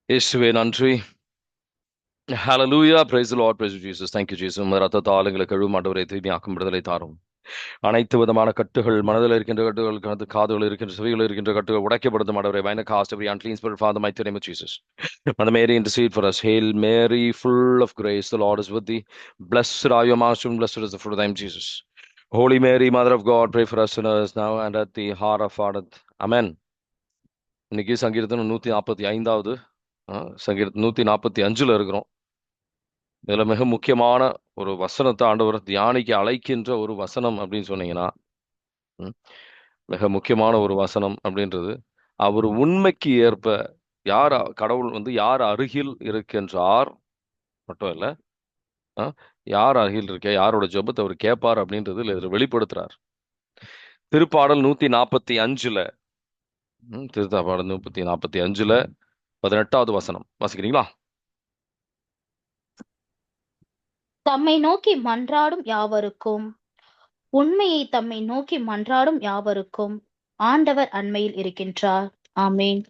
இயேசுவே நன்றி. ஹalleluya, praise the Lord, praise Jesus. Thank you Jesus. உமது ரத்தத்தால் எங்களை கழுவும் ஆண்டவரே, தூய்மையாக்கும் விடுதலை தாரும். அனைத்து விதமான கட்டுகள், மனதில் இருக்கின்ற கட்டுகள், காதுகள் இருக்கின்ற, செவிகள் இருக்கின்ற கட்டுகள் உடைக்கப்படுத்தும் ஆண்டவரே. Bind the cast every unclean spirit, Father, mighty name of Jesus. Mother Mary, intercede for us. Hail Mary, full of grace, the Lord is with thee. Blessed are you amongst women, blessed is the fruit of thy womb, Jesus. Holy Mary, Mother of God, pray for us sinners now and at the hour of our death. Amen. இன்னைக்கு சங்கீதம் 145வது சங்கீதம் 145ல இருக்கிறோம். இதுல மிக முக்கியமான ஒரு வசனத்தை ஆண்டவர் தியானிக்க அழைக்கின்ற ஒரு வசனம் அப்படின்னு சொன்னீங்கன்னா, மிக முக்கியமான ஒரு வசனம் அப்படின்றது, அவர் உண்மைக்கு ஏற்ப யார் கடவுள் யார் அருகில் இருக்கின்றார் மட்டும் இல்ல, யார் அருகில் இருக்க, யாரோட ஜெபத்தை அவர் கேட்பார் அப்படின்றது இதில் வெளிப்படுத்துறார். திருப்பாடல் 145ல திருப்பாடல் 145ல 18வது வசனம் வாசிக்கிறீங்களா? தம்மை நோக்கி மன்றாடும் யாவருக்கும், உண்மையை தம்மை நோக்கி மன்றாடும் யாவருக்கும் ஆண்டவர் அண்மையில் இருக்கின்றார். ஆமேன்.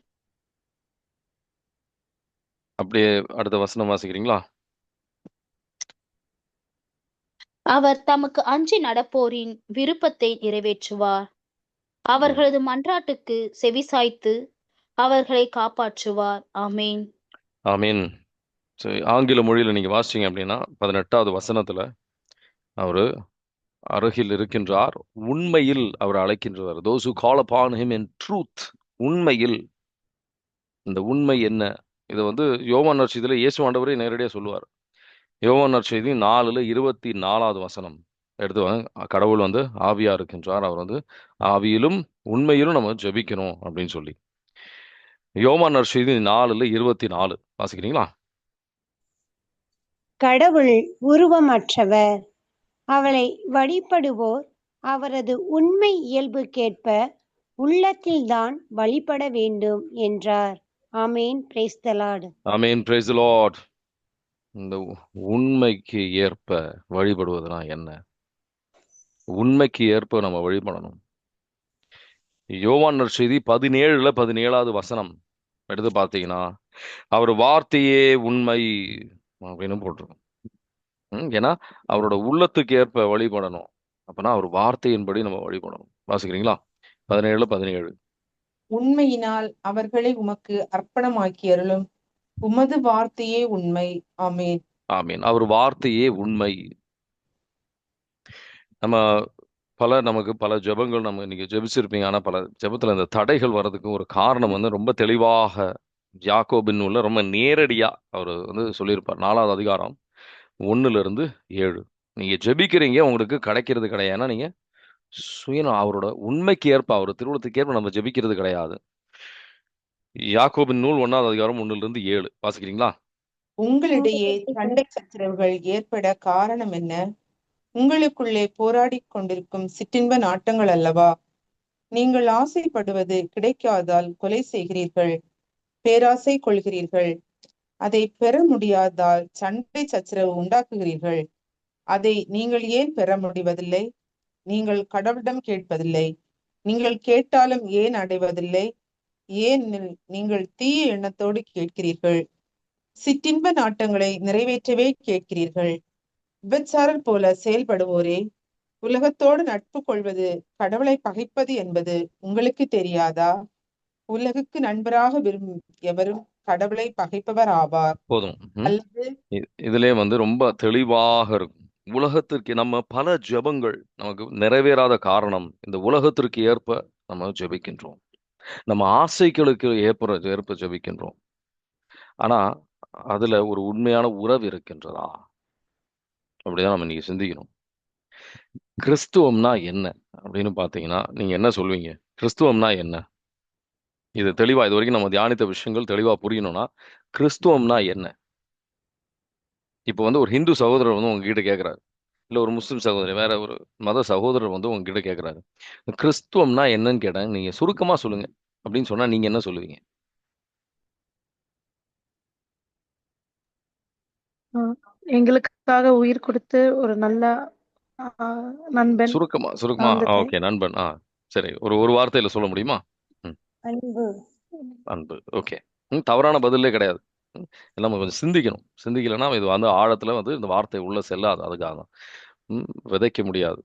அப்படியே அடுத்த வசனம் வாசிக்கிறீங்களா? அவர் தமக்கு அஞ்சி நடப்போரின் விருப்பத்தை நிறைவேற்றுவார். அவர்களது மன்றாட்டுக்கு செவிசாய்த்து அவர்களை காப்பாற்றுவார். ஆமேன். ஆமீன். ஆங்கில மொழியில நீங்க வாசிச்சீங்க அப்படின்னா 18வது வசனத்துல அவரு அருகில் இருக்கின்றார், உண்மையில் அவர் அழைக்கின்றார். those who call upon him in truth. உண்மையில். இந்த உண்மை என்ன? இது யோவான் நற்செய்தியில இயேசு ஆண்டவரே நேரடியா சொல்லுவார். யோவான் நற்செய்தி 4:24வது வசனம் எடுத்து கடவுள் ஆவியா இருக்கின்றார், அவர் ஆவியிலும் உண்மையிலும் நம்ம ஜெபிக்கணும் அப்படின்னு சொல்லி. யோவான் நற்செய்தி 4:24 வாசிக்கிறீங்களா? கடவுள் உருவமற்றவர், அவளை வழிபடுவோர் அவரது உண்மை இயல்புக்கேற்ப உள்ளத்தில்தான் வழிபட வேண்டும் என்றார். ஆமேன். Praise the Lord. ஆமேன். Praise the Lord. இந்த உண்மைக்கு ஏற்ப வழிபடுவதுனா என்ன? உண்மைக்கு ஏற்ப நம்ம வழிபடணும். யோவான் நற்செய்தி 17வது வசனம் எடுத்து பார்த்தீங்கன்னா, அவர் வார்த்தையே உண்மை அப்படின்னு போட்டிருக்கோம். ஏன்னா அவரோட உள்ளத்துக்கு ஏற்ப வழிபடணும். அப்பனா அவர் வார்த்தையின்படி நம்ம வழிபடணும். வாசிக்கிறீங்களா? 17:17. உண்மையினால் அவர்களை உமக்கு அர்ப்பணமாக்கி அருளும், உமது வார்த்தையே உண்மை. ஆமீன். ஆமீன். அவர் வார்த்தையே உண்மை. நமக்கு பல ஜெபங்கள் நம்ம இன்னைக்கு ஜெபிச்சிருப்பீங்க. ஆனா பல ஜெபத்துல இந்த தடைகள் வர்றதுக்கு ஒரு காரணம் ரொம்ப தெளிவாக யாக்கோபின் நூல்ல ரொம்ப நேரடியா அவர் சொல்லியிருப்பார். 4வது அதிகாரம் 1-7. நீங்க ஜெபிக்கிறீங்க, உங்களுக்கு கிடைக்கிறது கிடையாது. ஏன்னா நீங்க அவரோட உண்மைக்கு ஏற்ப, அவர் திருவுளத்துக்கு ஏற்ப நம்ம ஜெபிக்கிறது கிடையாது. யாக்கோபின் நூல் 1வது அதிகாரம் 1-7 வாசிக்கிறீங்களா? உங்களிடையே சண்டை சச்சரவுகள் ஏற்பட காரணம் என்ன? உங்களுக்குள்ளே போராடி கொண்டிருக்கும் சிற்றின்ப நாட்டங்கள் அல்லவா? நீங்கள் ஆசைப்படுவது கிடைக்காதால் கொலை செய்கிறீர்கள், பேராசை கொள்கிறீர்கள். அதை பெற முடியாதால் சண்டை சச்சரவு உண்டாக்குகிறீர்கள். அதை நீங்கள் ஏன் பெற முடிவதில்லை? நீங்கள் கடவுளிடம் கேட்பதில்லை. நீங்கள் கேட்டாலும் ஏன் அடைவதில்லை? ஏன் நீங்கள் தீய எண்ணத்தோடு கேட்கிறீர்கள், சிற்றின்ப நாட்டங்களை நிறைவேற்றவே கேட்கிறீர்கள். விபச்சாரர் போல செயல்படுவோரே, உலகத்தோடு நட்பு கொள்வது கடவுளை பகைப்பது என்பது உங்களுக்கு தெரியாதா? உலகுக்கு நண்பராக விரும்பும் எவரும் கடவுளை பகைப்பவர் ஆவார். போதும். அல்லது இதுலயே வந்து ரொம்ப தெளிவாக இருக்கும். உலகத்திற்கு நம்ம பல ஜெபங்கள் நமக்கு நிறைவேறாத காரணம் இந்த உலகத்திற்கு ஏற்ப நம்ம ஜெபிக்கின்றோம். நம்ம ஆசைகளுக்கு ஏற்ப ஜெபிக்கின்றோம். ஆனா அதுல ஒரு உண்மையான உறவு இருக்கின்றதா அப்படிதான் நம்ம நீங்க சிந்திக்கணும். கிறிஸ்துவம்னா என்ன அப்படின்னு பாத்தீங்கன்னா நீங்க என்ன சொல்வீங்க? கிறிஸ்துவம்னா என்ன? இது தெளிவா இது வரைக்கும் நம்ம தியானித்த விஷயங்கள் தெளிவா புரியணும்னா கிறிஸ்துவம்னா என்ன? இப்போ வந்து ஒரு ஹிந்து சகோதரர் வந்து உங்ககிட்ட கேட்கிறாரு, இல்ல ஒரு முஸ்லிம் சகோதரர் வேற ஒரு மத சகோதரர் வந்து உங்ககிட்ட கேட்கிறாரு, கிறிஸ்துவம்னா என்னன்னு கேட்டாங்க, நீங்க சுருக்கமா சொல்லுங்க அப்படின்னு சொன்னா நீங்க என்ன சொல்லுவீங்க? எங்களுக்காக உயிர் கொடுத்து ஒரு நல்ல நண்பன் சுருக்கமா அந்த ஓகே நண்பன். சரி, ஒரு ஒரு வார்த்தையில சொல்ல முடியுமா? ம், அன்பு. அன்பு. ஓகே. தவறான பதிலே கிடையாது. எல்லாம் கொஞ்சம் சிந்திக்கணும். சிந்திக்கலைன்னா இது வந்து ஆழத்துல வந்து இந்த வார்த்தை உள்ள செல்லாது. அதுக்காக தான். விதைக்க முடியாது.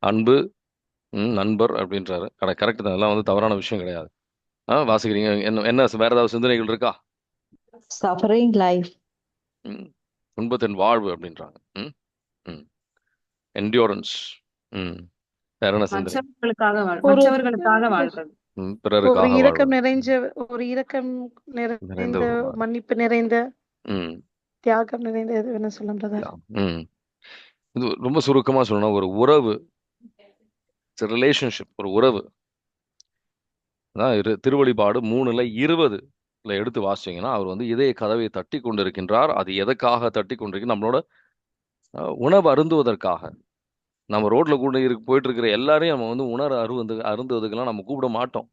அன்பு, நண்பர் அப்படின்றாரு. கரெக்ட் தான். எல்லாம் வந்து தவறான விஷயம் கிடையாது. வாசிக்கிறீங்க. என்ன என்ன வேற ஏதாவது சிந்தனைகள் இருக்கா? Suffering life. ம், துன்பத்தின் வாழ்வு அப்படின்றாங்க. ம், ம். என்டியூரன்ஸ். ம், வேற என்ன சிந்தனை? ஒரு மற்றவர்களுக்காக வாழ்றது. ஒரு பிறருக்காக வாழ்வு. இரக்கம் நிறைந்த நிறைந்த ஒரு வாழ்வு. மன்னிப்பு நிறைந்த ம், தியாகம் நிறைந்த எது வேணா சொல்ல பிரதர். ம். இது ரொம்ப சுருக்கமா சொல்லணும். ஒரு உறவு, ரிலேஷன்ஷிப், ஒரு உறவு. அதான் திருவெளிப்பாடு 3:20 எடுத்து வாசிச்சீங்கன்னா அவர் வந்து இதய கதவை தட்டி கொண்டிருக்கின்றார். அது எதற்காக தட்டி கொண்டிருக்கு? நம்மளோட உணவு அருந்துவதற்காக. நம்ம ரோட்ல கூட போயிட்டு இருக்கிற எல்லாரையும் நம்ம வந்து அருந்துவதுக்கெல்லாம் நம்ம கூப்பிட மாட்டோம்.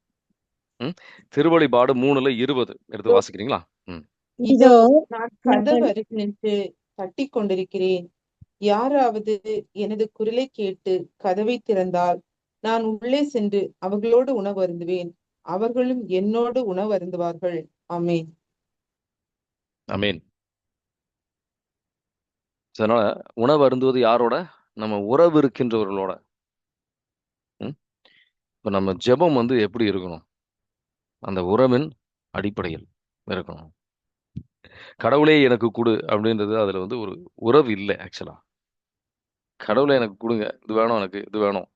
திருவெளிப்பாடு 3:20 எடுத்து வாசிக்கிறீங்களா? இதோ நான் கதவு அருகில் நின்று தட்டி கொண்டிருக்கிறேன். யாராவது எனது குரலை கேட்டு கதவை திறந்தால் நான் உள்ளே சென்று அவர்களோடு உணவு அருந்துவேன், அவர்களும் என்னோடு உணவு அருந்துவார்கள். ஆமென். ஆமென். அதனால உணவு அருந்துவது யாரோட? நம்ம உறவு இருக்கின்றவர்களோட. இப்ப நம்ம ஜெபம் வந்து எப்படி இருக்கணும்? அந்த உறவின் அடிப்படையில் இருக்கணும். கடவுளே எனக்கு கொடு அப்படின்றது அதுல வந்து ஒரு உறவு இல்லை ஆக்சுவலா. கடவுளை எனக்கு கொடுங்க, இது வேணும், எனக்கு இது வேணும்.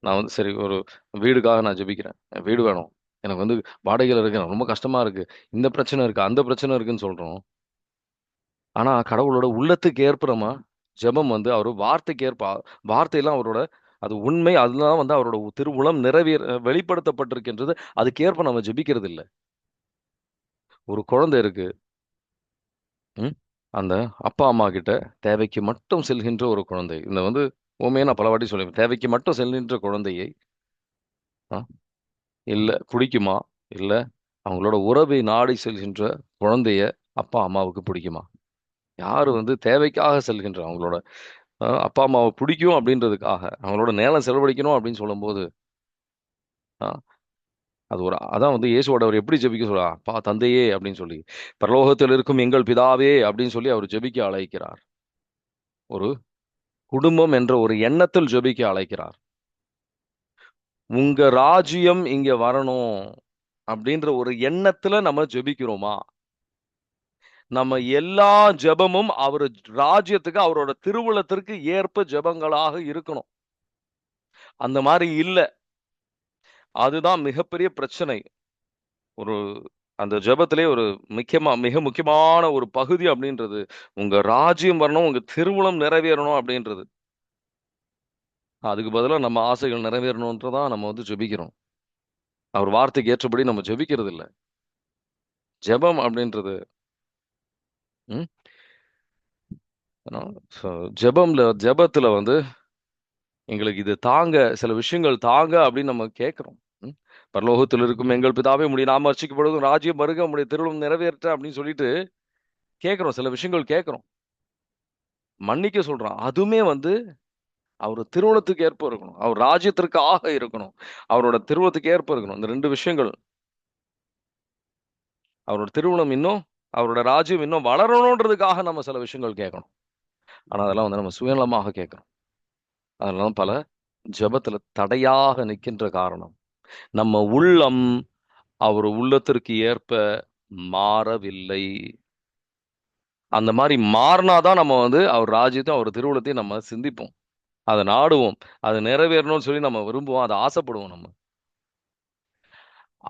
நான் வந்து சரி ஒரு வீடுக்காக நான் ஜெபிக்கிறேன், வீடு வேணும், எனக்கு வந்து வாடகையில் இருக்கேன், ரொம்ப கஷ்டமா இருக்கு, இந்த பிரச்சனை இருக்கு, அந்த பிரச்சனை இருக்குன்னு சொல்றோம். ஆனா கடவுளோட உள்ளத்துக்கு ஏற்புறமா ஜெபம் வந்து அவர் வார்த்தைக்கு ஏற்ப வார்த்தையெல்லாம் அவரோட அது உண்மை, அதெல்லாம் வந்து அவரோட திருவுளம் வெளிப்படுத்தப்பட்டிருக்கின்றது. அதுக்கேற்ப நம்ம ஜெபிக்கிறது இல்லை. ஒரு குழந்தை இருக்கு. அந்த அப்பா அம்மா கிட்ட தேவைக்கு மட்டும் செல்கின்ற ஒரு குழந்தை. இந்த வந்து உண்மையை நான் பல வாட்டி சொல்லுவேன். தேவைக்கு மட்டும் செல்கின்ற குழந்தையை இல்ல பிடிக்குமா? இல்ல அவங்களோட உறவை நாடி செல்கின்ற குழந்தைய அப்பா அம்மாவுக்கு பிடிக்குமா? யாரு வந்து தேவைக்காக செல்கின்ற அவங்களோட அப்பா அம்மாவை பிடிக்கும் அப்படின்றதுக்காக அவங்களோட நேரம் செலவழிக்கணும் அப்படின்னு சொல்லும்போது அது ஒரு அதான் வந்து இயேசுவோட அவர் எப்படி ஜெபிக்க சொல்றா? அப்பா தந்தையே அப்படின்னு சொல்லி, பரலோகத்தில் இருக்கும் எங்கள் பிதாவே அப்படின்னு சொல்லி அவர் ஜெபிக்க அழைக்கிறார். ஒரு குடும்பம் என்ற ஒரு எண்ணத்தில் ஜெபிக்க அழைக்கிறார். உங்க ராஜ்யம் இங்க வரணும் அப்படின்ற ஒரு எண்ணத்துல நம்ம ஜெபிக்கிறோமா? நம்ம எல்லா ஜெபமும் அவர் ராஜ்யத்துக்கு அவரோட திருவுளத்திற்கு ஏற்ப ஜெபங்களாக இருக்கணும். அந்த மாதிரி இல்ல. அதுதான் மிகப்பெரிய பிரச்சனை. ஒரு அந்த ஜெபத்திலே ஒரு மிக முக்கியமான ஒரு பகுதி அப்படின்றது உங்க ராஜ்யம் வரணும், உங்க திருவுளம் நிறைவேறணும் அப்படின்றது. அதுக்கு பதிலா நம்ம ஆசைகள் நிறைவேறணும்ன்றதான் நம்ம வந்து ஜெபிக்கிறோம். அவர் வார்த்தைக்கு ஏற்றபடி நம்ம ஜெபிக்கிறது இல்லை. ஜெபம் அப்படின்றது ஜெபத்துல வந்து எங்களுக்கு இது தாங்க, சில விஷயங்கள் தாங்க அப்படின்னு நம்ம கேட்கிறோம். பரலோகத்தில் இருக்கும் எங்கள் பிதாவே உம்முடைய நாமம் அர்ச்சிக்கப்படுவதும் ராஜ்யம் வருக உம்முடைய திருவுளம் நிறைவேற்ற அப்படின்னு சொல்லிட்டு கேட்கிறோம். சில விஷயங்கள் கேட்கிறோம், மன்னிக்க சொல்றோம். அதுவுமே வந்து அவர் திருவுளத்துக்கு ஏற்ப இருக்கணும், அவர் ராஜ்யத்திற்காக இருக்கணும், அவரோட திருவுளத்துக்கு ஏற்ப இருக்கணும். இந்த ரெண்டு விஷயங்கள், அவரோட திருவுளம் இன்னும் அவரோட ராஜ்யம் இன்னும் வளரணுன்றதுக்காக நம்ம சில விஷயங்கள் கேட்கணும். ஆனா அதெல்லாம் வந்து நம்ம சுயநலமாக கேட்கிறோம். அதனால பல ஜெபத்துல தடையாக நிற்கின்ற காரணம் நம்ம உள்ளம் அவர் உள்ளத்திற்கு ஏற்ப மாறவில்லை. அந்த மாதிரி மாறினாதான் நம்ம அவர் ராஜ்யத்தையும் அவர் திருவுளத்தையும் நம்ம சிந்திப்போம், அதை நாடுவோம், அது நிறைவேறணும்னு சொல்லி நம்ம விரும்புவோம், அதை ஆசைப்படுவோம் நம்ம.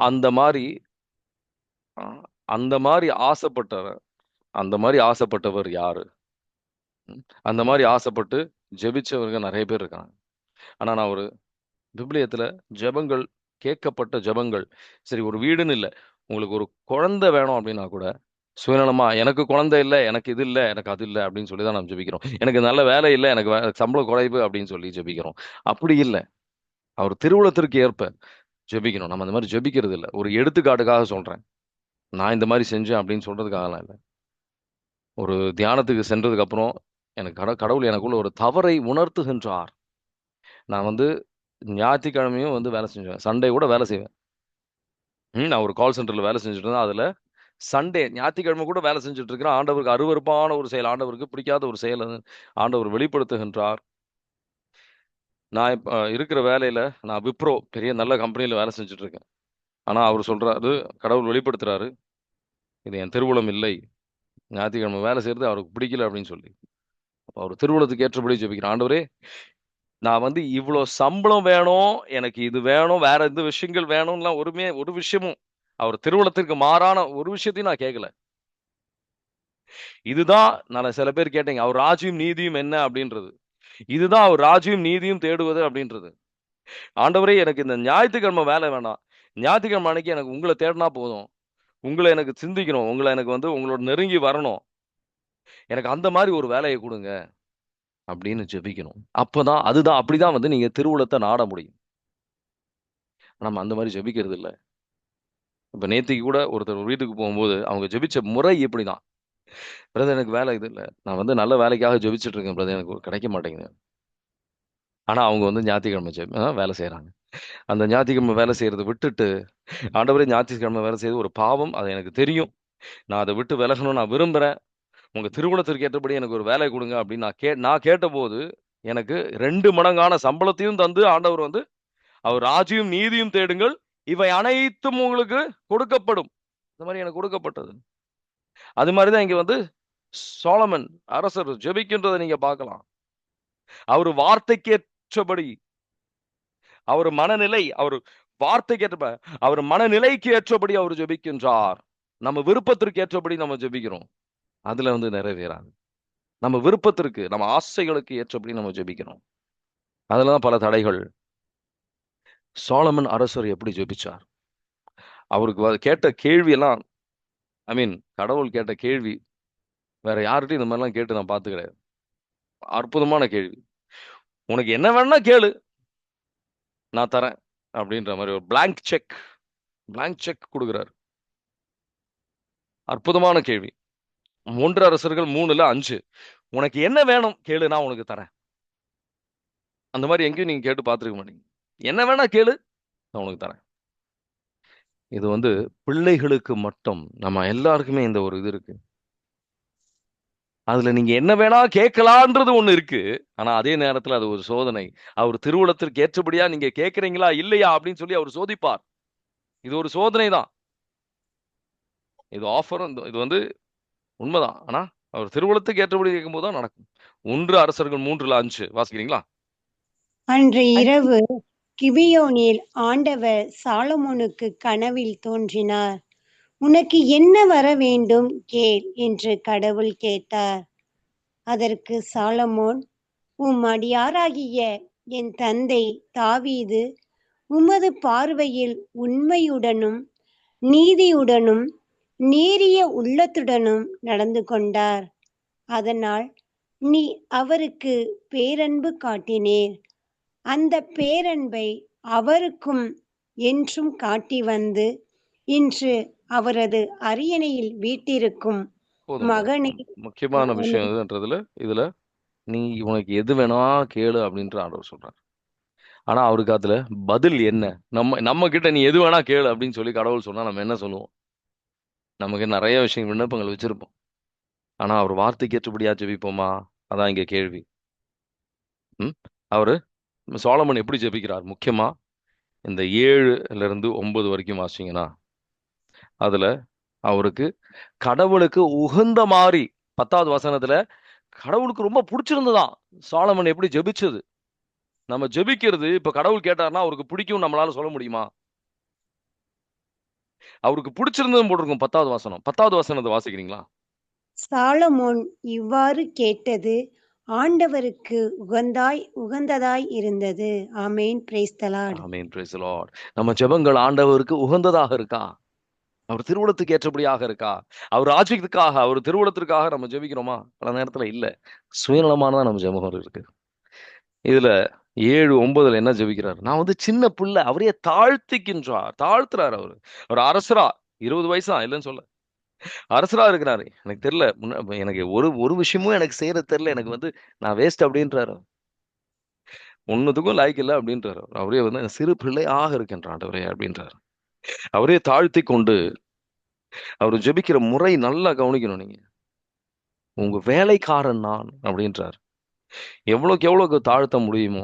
அந்த மாதிரி அந்த மாதிரி ஆசைப்பட்டவர் அந்த மாதிரி ஆசைப்பட்டவர் யாரு? அந்த மாதிரி ஆசைப்பட்டு ஜெபிச்சவங்க நிறைய பேர் இருக்காங்க. ஆனா நான் ஒரு விபிலியத்துல ஜெபங்கள், கேட்கப்பட்ட ஜெபங்கள், சரி ஒரு வீடுன்னு இல்லை, உங்களுக்கு ஒரு குழந்தை வேணும் அப்படின்னா கூட சுயநலமா எனக்கு குழந்தை இல்லை, எனக்கு இது இல்லை, எனக்கு அது இல்லை அப்படின்னு சொல்லி தான் நம்ம ஜெபிக்கிறோம். எனக்கு நல்ல வேலை இல்லை, எனக்கு சம்பளம் குறைவு அப்படின்னு சொல்லி ஜெபிக்கிறோம். அப்படி இல்லை, அவர் திருவுளத்திற்கு ஏற்ப ஜெபிக்கணும். நம்ம அந்த மாதிரி ஜெபிக்கிறது இல்லை. ஒரு எடுத்துக்காட்டுக்காக சொல்றேன், நான் இந்த மாதிரி செஞ்சேன் அப்படின்னு சொல்றதுக்காகலாம் இல்லை. ஒரு தியானத்துக்கு சென்றதுக்கு அப்புறம் எனக்கு கடவுள் எனக்குள்ள ஒரு தவறை உணர்த்துகின்றார். நான் ஞாயிற்றுக்கிழமையும் வேலை செஞ்சேன், சண்டே கூட வேலை செய்வேன். நான் ஒரு கால் சென்டர்ல வேலை செஞ்சுட்டு இருந்தேன். அதுல சண்டே ஞாயிற்றுக்கிழமை கூட வேலை செஞ்சுட்டு இருக்கிறேன். ஆண்டவருக்கு அருவருப்பான ஒரு செயல், ஆண்டவருக்கு பிடிக்காத ஒரு செயல் ஆண்டவர் வெளிப்படுத்துகின்றார். நான் இப்ப இருக்கிற வேலையில நான் விப்ரோ பெரிய நல்ல கம்பெனியில வேலை செஞ்சுட்டு இருக்கேன். ஆனா அவர் சொல்றாரு, கடவுள் வெளிப்படுத்துறாரு, இது என் திருவுளம் இல்லை, ஞாயிற்றுக்கிழமை வேலை செய்யறது அவருக்கு பிடிக்கல அப்படின்னு சொல்லி. அவர் திருவுளத்துக்கு ஏற்றபடி ஜெபிக்கிறேன். ஆண்டவரே, நான் இவ்வளோ சம்பளம் வேணும், எனக்கு இது வேணும், வேற எந்த விஷயங்கள் வேணும்லாம் ஒரு விஷயமும் அவர் திருவுளத்திற்கு மாறான ஒரு விஷயத்தையும் நான் கேட்கல. இதுதான் நான் சில பேர் கேட்டீங்க, அவர் ராஜ்யம் நீதியும் என்ன அப்படின்றது. இதுதான் அவர் ராஜ்யம் நீதியும் தேடுவது அப்படின்றது. ஆண்டவரே, எனக்கு இந்த ஞாயிற்றுக்கிழமை வேலை வேணாம், ஞாயிற்றுக்கிழமை அன்னைக்கு எனக்கு உங்களை தேடினா போதும், உங்களை எனக்கு சிந்திக்கணும், உங்களை எனக்கு உங்களோட நெருங்கி வரணும், எனக்கு அந்த மாதிரி ஒரு வேலையை கொடுங்க அப்படின்னு ஜெபிக்கணும். அதுதான் அப்படிதான் நீங்க திருவுளத்தை நாட முடியும். நம்ம அந்த மாதிரி ஜெபிக்கிறது இல்லை. இப்ப நேத்திக்கு கூட ஒருத்தர் வீட்டுக்கு போகும்போது அவங்க ஜெபிச்ச முறை இப்படிதான், பிரதர் எனக்கு வேலை இது இல்லை, நான் நல்ல வேலைக்காக ஜெபிச்சுட்டு இருக்கேன் பிரதர், எனக்கு கிடைக்க மாட்டேங்குது. ஆனா அவங்க ஞாயிற்றுக்கிழமை வேலை செய்யறாங்க. அந்த ஞாயிற்றுக்கிழமை வேலை செய்யறதை விட்டுட்டு, ஆண்டவரே ஞாயிற்றுக்கிழமை வேலை செய்யறது ஒரு பாவம், அது எனக்கு தெரியும், நான் அதை விட்டு விலகணும், நான் விரும்புறேன், உங்க திருமணத்திற்கு ஏற்றபடி எனக்கு ஒரு வேலை கொடுங்க அப்படின்னு நான் கேட்டபோது எனக்கு 2 மடங்கான சம்பளத்தையும் தந்து ஆண்டவர் அவர் ராஜ்யம் நீதியும் தேடுங்கள், இவை அனைத்தும் உங்களுக்கு கொடுக்கப்படும். இந்த மாதிரி எனக்கு கொடுக்கப்பட்டது. அது மாதிரிதான் இங்க சோலமன் அரசர் ஜெபிக்கின்றதை நீங்க பார்க்கலாம். அவர் வார்த்தைக்கு ஏற்றபடி, அவர் மனநிலை, அவர் வார்த்தைக்கு ஏற்ற, அவர் மனநிலைக்கு ஏற்றபடி அவர் ஜெபிக்கின்றார். நம்ம விருப்பத்திற்கு ஏற்றபடி நம்ம ஜெபிக்கிறோம், அதுல நிறைவேறாது. நம்ம விருப்பத்திற்கு, நம்ம ஆசைகளுக்கு ஏற்றபடி நம்ம ஜெபிக்கிறோம், அதுலதான் பல தடைகள். சோலமன் அரசர் எப்படி ஜெபிச்சார்? அவருக்கு கேட்ட கேள்வி எல்லாம், கடவுள் கேட்ட கேள்வி வேற யார்கிட்டையும் இந்த மாதிரிலாம் கேட்டு நான் பார்த்து கிடையாது. அற்புதமான கேள்வி. உனக்கு என்ன வேணா கேளு, நான் தரேன் அப்படின்ற மாதிரி ஒரு பிளாங்க் செக் கொடுக்குறாரு. அற்புதமான கேள்வி. 1 அரசர்கள் 3:5, உனக்கு என்ன வேணும் கேளு, நான் உனக்கு தரேன். அந்த மாதிரி எங்கேயும் நீங்க கேட்டு பார்த்துருக்க மாட்டீங்க. என்ன வேணா கேளு, நான் உனக்கு தரேன். இது பிள்ளைகளுக்கு மட்டும், நம்ம எல்லாருக்குமே இந்த ஒரு இது இருக்கு. அதுல நீங்க என்ன வேணா கேட்கலான்றது ஒண்ணு இருக்கு. ஆனா அதே நேரத்துல அது ஒரு சோதனை. அவர் திருவுளத்திற்கு ஏற்றபடியா நீங்க கேட்கறீங்களா இல்லையா அப்படின்னு சொல்லி அவர் சோதிப்பார். இது ஒரு சோதனை தான். இது ஆஃபர், இது உண்மைதான். ஆனா அவர் திருவுளத்துக்கு ஏற்றபடி கேட்கும்போது தான் நடக்கும். 1 அரசர்கள் 3:5 வாசிக்கிறீங்களா? அன்று இரவு கிபியோனில் ஆண்டவர் சாலமோனுக்கு கனவில் தோன்றினார். உனக்கு என்ன வர வேண்டும் கேள் என்று கடவுள் கேட்டார். அதற்கு சாலமோன், உம் அடியாராகிய என் தந்தை தாவீது உமது பார்வையில் உண்மையுடனும் நீதியுடனும் நேரிய உள்ளத்துடனும் நடந்து கொண்டார். அதனால் நீ அவருக்கு பேரன்பு காட்டினீர். அந்த பேரன்பை அவருக்கும் என்றும் காட்டி வந்து இன்று அவரது அரியணையில் வீட்டிருக்கும் மகனை முக்கியமான விஷயம் இதுல நீ உனக்கு எது வேணா கேளு அப்படின்ற ஆண்டவர் சொல்றார். ஆனா அவருக்கு அதுல பதில் என்ன? நம்ம கிட்ட நீ எது வேணா கேளு அப்படின்னு சொல்லி கடவுள் சொன்னா நம்ம என்ன சொல்லுவோம்? நமக்கு நிறைய விஷயம் விண்ணப்பங்கள் வச்சிருப்போம். ஆனா அவர் வார்த்தைக்கு ஏற்றபடியா ஜெபிப்போமா? அதான் இங்க கேள்வி. அவரு சாலமன் எப்படி ஜெபிக்கிறார்? முக்கியமா இந்த 7ல இருந்து 9 வரைக்கும் வாசிங்கன்னா அதுல அவருக்கு கடவுளுக்கு உகந்த மாதிரி 10வது வசனத்துல கடவுளுக்கு ரொம்ப பிடிச்சிருந்ததாம் சாலமன் எப்படி ஜெபிச்சது. நம்ம ஜெபிக்கிறது இப்ப கடவுள் கேட்டாருன்னா அவருக்கு பிடிக்கும் நம்மளால சொல்ல முடியுமா? அவருக்கு பிடிச்சிருந்ததும் போட்டிருக்கும் 10வது வசனம். 10வது வசனத்தை வாசிக்கிறீங்களா? சாலமோன் இவ்வாறு கேட்டது ஆண்டவருக்கு உகந்ததாய் இருந்தது. ஆமேன். Praise the Lord. ஆமென். Praise the Lord. நம்ம ஜெபங்கள் ஆண்டவருக்கு உகந்ததாக இருக்கா? அவர் திருவுளத்துக்கு ஏற்றபடியாக இருக்கா? அவர் ராஜ்யத்துக்காக, அவர் திருவுளத்திற்காக நம்ம ஜெபிக்கிறோமா? பல நேரத்துல இல்ல. சுயநலமானதான் நம்ம ஜெபம் இருக்கு. இதுல 7, 9ல என்ன ஜெபிக்கிறார்? நான் வந்து சின்ன பிள்ளை, அவரையே தாழ்த்துறாரு அவரு. அவர் அரசரா 20 வயசா இல்லைன்னு சொல்ல, அரசரா இருக்கிறாரு. எனக்கு தெரியல, எனக்கு ஒரு விஷயமும் எனக்கு செய்யறது தெரியல, எனக்கு வந்து நான் வேஸ்ட் அப்படின்றாரு. ஒன்னுத்துக்கும் லாய்க்கு இல்லை அப்படின்றாரு. அவரே வந்து சிறு பிள்ளையாக இருக்கின்ற ஆண்டவரே அப்படின்றாரு. அவரே தாழ்த்தி கொண்டு அவர் ஜெபிக்கிற முறை நல்லா கவனிக்கணும் நீங்க. உங்க வேலைக்காரன் நான் அப்படின்றார். எவ்வளவுக்கு எவ்வளவுக்கு தாழ்த்த முடியுமோ.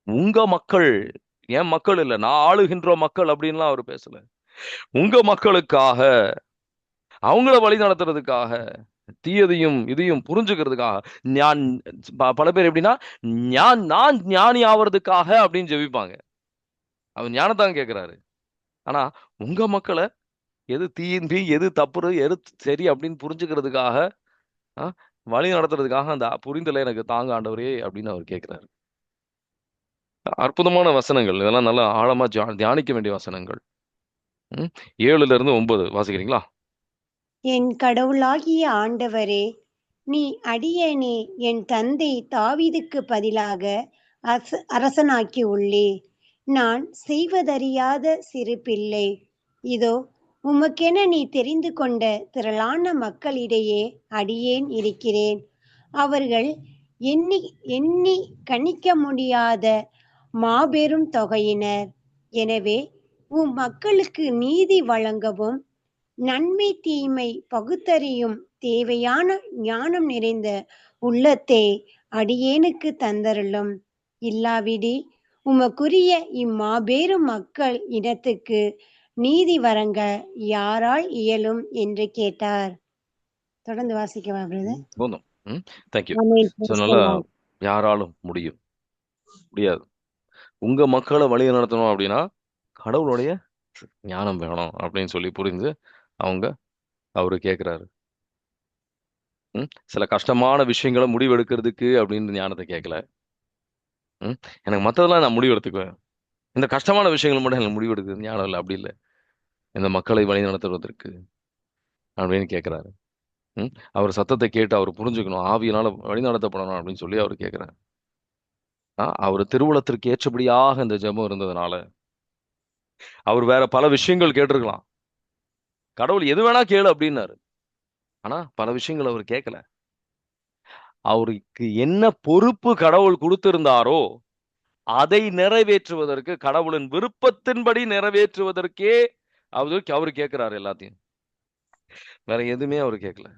உங்க மக்கள், என் மக்கள் இல்ல, நான் ஆளுகின்ற மக்கள் அப்படின்லாம் அவர் பேசல. உங்க மக்களுக்காக, அவங்கள வழி நடத்துறதுக்காக, தீயதையும் இதையும் புரிஞ்சுக்கிறதுக்காக, நான் பல பேர் எப்படின்னா நான் ஞானி ஆவறதுக்காக அப்படின்னு ஜெபிப்பாங்க. அவர் ஞானத்தான் கேட்கிறாரு. ஆனா உங்க மக்களை எது தீயின்றி எது தப்பு எது சரி அப்படின்னு புரிஞ்சுக்கிறதுக்காக, வழி நடத்துறதுக்காக அந்த புரிந்தலை எனக்கு தாங்க ஆண்டவரே அப்படின்னு அவர் கேட்கிறாரு. அற்புதமான வசனங்கள் இதெல்லாம் நல்லா ஆழமா தியானிக்க வேண்டிய வசனங்கள். 7ல இருந்து 9 வாசிக்கிறீங்களா? என் கடவுளாகிய ஆண்டவரே, நீ அடியேனே என் தந்தை தாவீதுக்கு பதிலாக அரசனாக்கி உள்ளே. நான் செய்வதறியாத சிறு பிள்ளை. இதோ உமக்கென நீ தெரிந்து கொண்ட திரளான மக்களிடையே அடியேன் இருக்கிறேன். அவர்கள் எண்ணி கணிக்க முடியாத மாபெரும் தொகையினர். எனவே உம் மக்களுக்கு நீதி வழங்கவும் நன்மை தீமை பகுத்தறியும் தேவையான ஞானம் நிறைந்த உள்ளத்தை அடியேனுக்கு தந்தருளும். இல்லாவிடி உமக்குரிய இம்மாபெரும் மக்கள் இனத்துக்கு நீதி வழங்க யாரால் இயலும் என்று கேட்டார். தொடர்ந்து வாசிக்கவா பிரதர்? போதும். தேங்க்யூ. நல்லா யாராலும் முடியாது. உங்க மக்களை வழி நடத்தணும் அப்படின்னா கடவுளுடைய ஞானம் வேணும் அப்படின்னு சொல்லி புரிந்து அவரு கேட்கிறாரு. சில கஷ்டமான விஷயங்களை முடிவெடுக்கிறதுக்கு அப்படின்னு ஞானத்தை கேட்கல. எனக்கு மற்றதெல்லாம் நான் முடிவெடுத்துக்குவேன், இந்த கஷ்டமான விஷயங்கள் மட்டும் எனக்கு முடிவெடுக்கிறது ஞானம் இல்லை, அப்படி இல்லை, இந்த மக்களை வழி நடத்துவதற்கு அப்படின்னு கேட்கிறாரு. அவர் சத்தத்தை கேட்டு அவர் புரிஞ்சுக்கணும், ஆவியினால வழி நடத்தப்படணும் அப்படின்னு சொல்லி அவர் கேட்கிறாரு. அவர் திருவுளத்திற்கு ஏற்றபடியாக இந்த ஜெபம் இருந்ததுனால அவர் வேற பல விஷயங்கள் கேட்டிருக்கலாம். கடவுள் எது வேணா கேளு அப்படின்னாரு. ஆனா பல விஷயங்கள் அவர் கேட்கல. அவருக்கு என்ன பொறுப்பு கடவுள் கொடுத்திருந்தாரோ அதை நிறைவேற்றுவதற்கு, கடவுளின் விருப்பத்தின்படி நிறைவேற்றுவதற்கே அவரு கேட்கிறாரு எல்லாத்தையும். வேற எதுவுமே அவரு கேட்கல.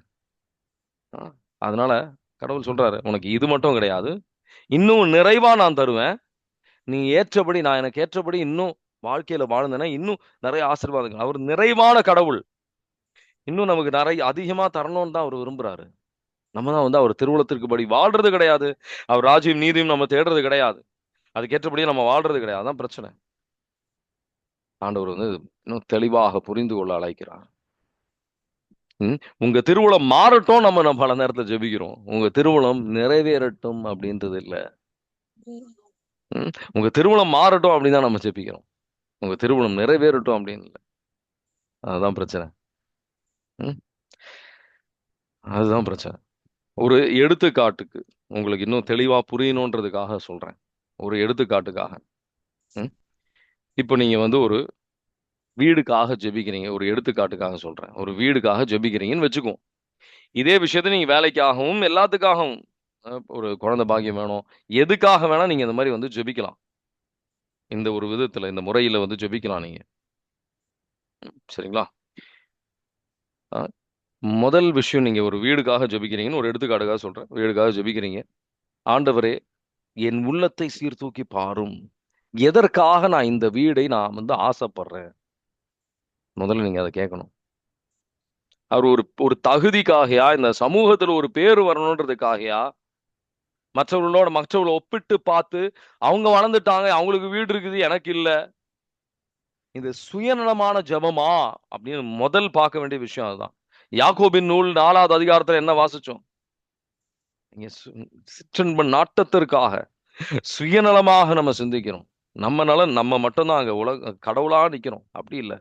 அதனால கடவுள் சொல்றாரு, உனக்கு இது மட்டும் கிடையாது, இன்னும் நிறைவா நான் தருவேன். நீ ஏற்றபடி, நான் எனக்கு ஏற்றபடி இன்னும் வாழ்க்கையில வாழ்ந்தேன்னா இன்னும் நிறைய ஆசீர்வாதங்கள். அவர் நிறைவான கடவுள். இன்னும் நமக்கு நிறைய அதிகமா தரணும்னு தான் அவர் விரும்புறாரு. நம்ம தான் வந்து அவர் திருவுளத்திற்கு படி வாழ்றது கிடையாது. அவர் ராஜ்யம் நீதியும் நம்ம தேடுறது கிடையாது. அதுக்கேற்றபடியே நம்ம வாழ்றது கிடையாது. அதான் பிரச்சனை. ஆண்டவர் வந்து இன்னும் தெளிவாக புரிந்து கொள்ள அழைக்கிறார். உங்க திருவுளம் மாறட்டும் நம்ம பல நேரத்துல ஜெபிக்கிறோம். உங்க திருவுளம் நிறைவேறட்டும் அப்படின்றது இல்ல. உங்க திருவுளம் மாறட்டும் அப்படின்னு தான் நம்ம ஜெபிக்கிறோம். உங்க திருவுளம் நிறைவேறட்டும் அப்படின்னு இல்லை. அதுதான் பிரச்சனை. அதுதான் பிரச்சனை. ஒரு எடுத்துக்காட்டுக்கு உங்களுக்கு இன்னும் தெளிவா புரியணுன்றதுக்காக சொல்றேன். ஒரு எடுத்துக்காட்டுக்காக, இப்போ நீங்க வந்து ஒரு வீடுக்காக ஜெபிக்கிறீங்க. ஒரு எடுத்துக்காட்டுக்காக சொல்றேன். ஒரு வீடுக்காக ஜெபிக்கிறீங்கன்னு வச்சுக்கோ. இதே விஷயத்த நீங்க வேலைக்காகவும் எல்லாத்துக்காகவும், ஒரு குழந்தை பாக்கியம் வேணும், எதுக்காக வேணா நீங்க இந்த மாதிரி வந்து ஜெபிக்கலாம். இந்த ஒரு விதத்துல, இந்த முறையில வந்து ஜெபிக்கலாம் நீங்க. சரிங்களா? முதல் விஷயம், நீங்க ஒரு வீடுக்காக ஜெபிக்கிறீங்கன்னு ஒரு எடுத்துக்காட்டுக்காக சொல்றேன். வீடுக்காக ஜெபிக்கிறீங்க. ஆண்டவரே, என் உள்ளத்தை சீர்தூக்கி பாரும். எதற்காக நான் இந்த வீடை நான் வந்து ஆசைப்படுறேன்? முதல்ல நீங்க அதை கேட்கணும். அவர் ஒரு ஒரு தகுதிக்காகயா, இந்த சமூகத்துல ஒரு பேரு வரணுன்றதுக்காகயா, மற்றவர்களை ஒப்பிட்டு பார்த்து அவங்க வளர்ந்துட்டாங்க, அவங்களுக்கு வீடு இருக்குது, எனக்கு இல்ல, இந்த சுயநலமான ஜெபமா அப்படின்னு முதல் பார்க்க வேண்டிய விஷயம் அதுதான். யாக்கோபின் நூல் 4வது அதிகாரத்துல என்ன வாசிச்சோம்? நீங்க சிற்றின்ப நாட்டத்திற்காக சுயநலமாக நம்ம சிந்திக்கிறோம். நம்ம நலன் நம்ம மட்டும்தான் அங்க கடவுளா நிக்கிறோம். அப்படி இல்லை.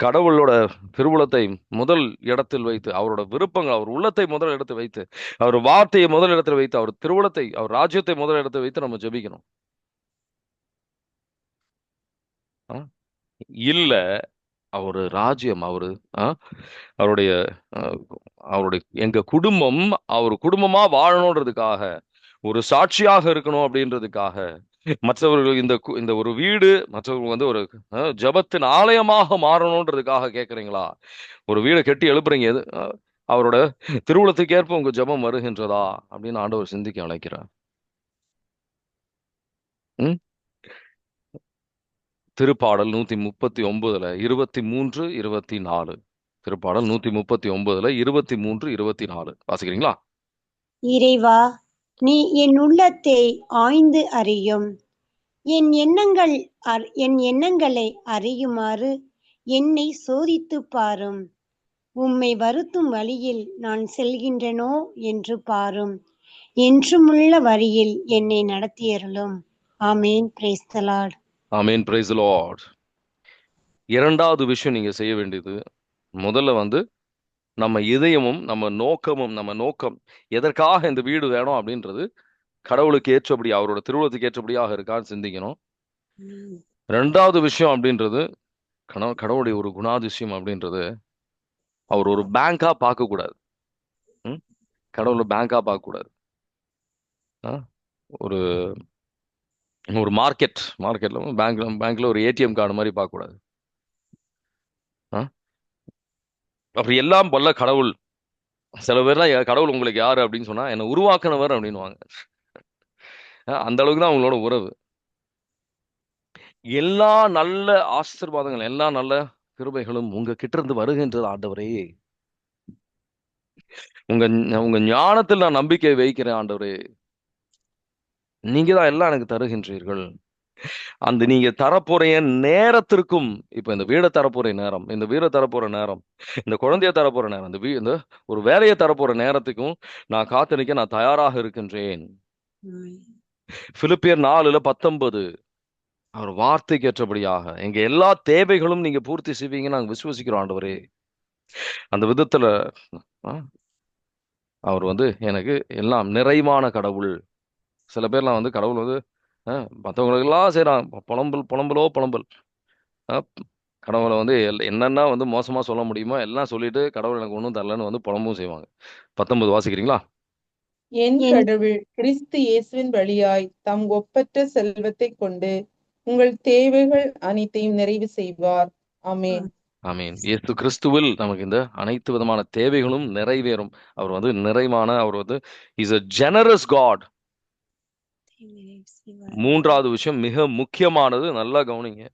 கடவுளோட திருவுளத்தை முதல் இடத்தில் வைத்து, அவரோட விருப்பங்கள், அவர் உள்ளத்தை முதல் இடத்தில் வைத்து, அவர் வார்த்தையை முதல் இடத்தில் வைத்து, அவர் திருவுளத்தை, அவர் ராஜ்யத்தை முதல் இடத்தில் வைத்து நம்ம ஜெபிக்கணும். இல்ல அவரு ராஜ்யம், அவருடைய அவருடைய எங்க குடும்பம், அவர் குடும்பமா வாழணுன்றதுக்காக, ஒரு சாட்சியாக இருக்கணும் அப்படின்றதுக்காக, மற்றவர்கள் இந்த ஒரு வீடு மற்றவர்கள் வந்து ஒரு ஜபத்தின் ஆலயமாக மாறணுன்றதுக்காக கேட்குறீங்களா? ஒரு வீடை கட்டி எழுப்புறீங்க, எது அவரோட திருவுளத்துக்கு ஏற்ப உங்க ஜபம் வருகின்றதா அப்படின்னு ஆண்டவர் சிந்திக்க அழைக்கிறார். திருப்பாடல் 139 23 24. திருப்பாடல் 139 23 24 வாசிக்கிறீங்களா? இறைவா, நீ என் உள்ளத்தை ஆய்ந்து அறியும். என் எண்ணங்களை அறியுமாறு என்னை சோதித்து பாரும். உம்மை வருத்தும் வழியில் நான் செல்கின்றனோ என்று பாரும். என்றுமுள்ள வழியில் என்னை நடத்தியருளும். ஆமேன். Praise the Lord. ஆமேன். Praise the Lord. இரண்டாவது விஷயம் நீங்க செய்ய வேண்டியது, முதல்ல வந்து நம்ம இதயமும் நம்ம நோக்கம் எதற்காக இந்த வீடு வேணும் அப்படின்றது கடவுளுக்கு ஏற்றபடி, அவரோட திருவுளத்துக்கு ஏற்றபடியாக இருக்கான்னு சிந்திக்கணும். ரெண்டாவது விஷயம் அப்படின்றது கடவுளுடைய ஒரு குணாதிசயம் அப்படின்றது, அவர் ஒரு பேங்கா பார்க்க கூடாது. கடவுளை பேங்கா பார்க்க கூடாது. ஒரு ஒரு மார்க்கெட்ல பேங்க்ல ஒரு ஏடிஎம் கார்டு மாதிரி பார்க்க கூடாது. அப்படி எல்லாம் வல்ல கடவுள், சில பேர்லாம் கடவுள் உங்களுக்கு யாரு அப்படின்னு சொன்னா, என்னை உருவாக்குனவர் அப்படின்னுவாங்க. அந்த அளவுக்கு தான் அவங்களோட உறவு. எல்லா நல்ல ஆசீர்வாதங்கள், எல்லா நல்ல கிருபைகளும் உங்க கிட்ட இருந்து வருகின்றது ஆண்டவரே. உங்க ஞானத்தில் நான் நம்பிக்கை வைக்கிறேன் ஆண்டவரே. நீங்க தான் எல்லாம் எனக்கு தருகின்றீர்கள். அந்த நீங்க தரப்போற நேரத்திற்கும், இப்ப இந்த வீடை தரப்போற நேரம், இந்த வீடை தரப்போற நேரம், இந்த குழந்தைய தரப்போற நேரம், இந்த ஒரு வேலையை தரப்போற நேரத்துக்கும் நான் காத்திருக்க நான் தயாராக இருக்கின்றேன். பிலிப்பியர் 4:19 அவர் வார்த்தைக்கு ஏற்றபடியாக எங்க எல்லா தேவைகளும் நீங்க பூர்த்தி செய்வீங்க நாங்க விசுவசிக்கிறோம் ஆண்டவரே. அந்த விதத்துல அவர் வந்து எனக்கு எல்லாம் நிறைவான கடவுள். சில பேர்லாம் வந்து கடவுள் வந்து மற்றவங்களுக்கெல்லாம் செய்யறான், புலம்பல். கடவுளை வந்து என்னென்ன வந்து மோசமா சொல்ல முடியுமோ எல்லாம் சொல்லிட்டு கடவுள் எனக்கு ஒன்றும் தரலன்னு வந்து புலம்பும் செய்வாங்க. 19 வாசிக்கிறீங்களா? என் கடவுள் கிறிஸ்து இயேசுவின் வழியாய் தம் ஒப்பற்ற செல்வத்தை கொண்டு உங்கள் தேவைகள் அனைத்தையும் நிறைவு செய்வார். ஆமேன். ஆமீன். இயேசு கிறிஸ்துவில் நமக்கு இந்த அனைத்து விதமான தேவைகளும் நிறைவேறும். அவர் வந்து நிறைவான, அவர் வந்து இஸ் a generous God. மூன்றாவது விஷயம் மிக முக்கியமானது, நல்லா கவனிங்க.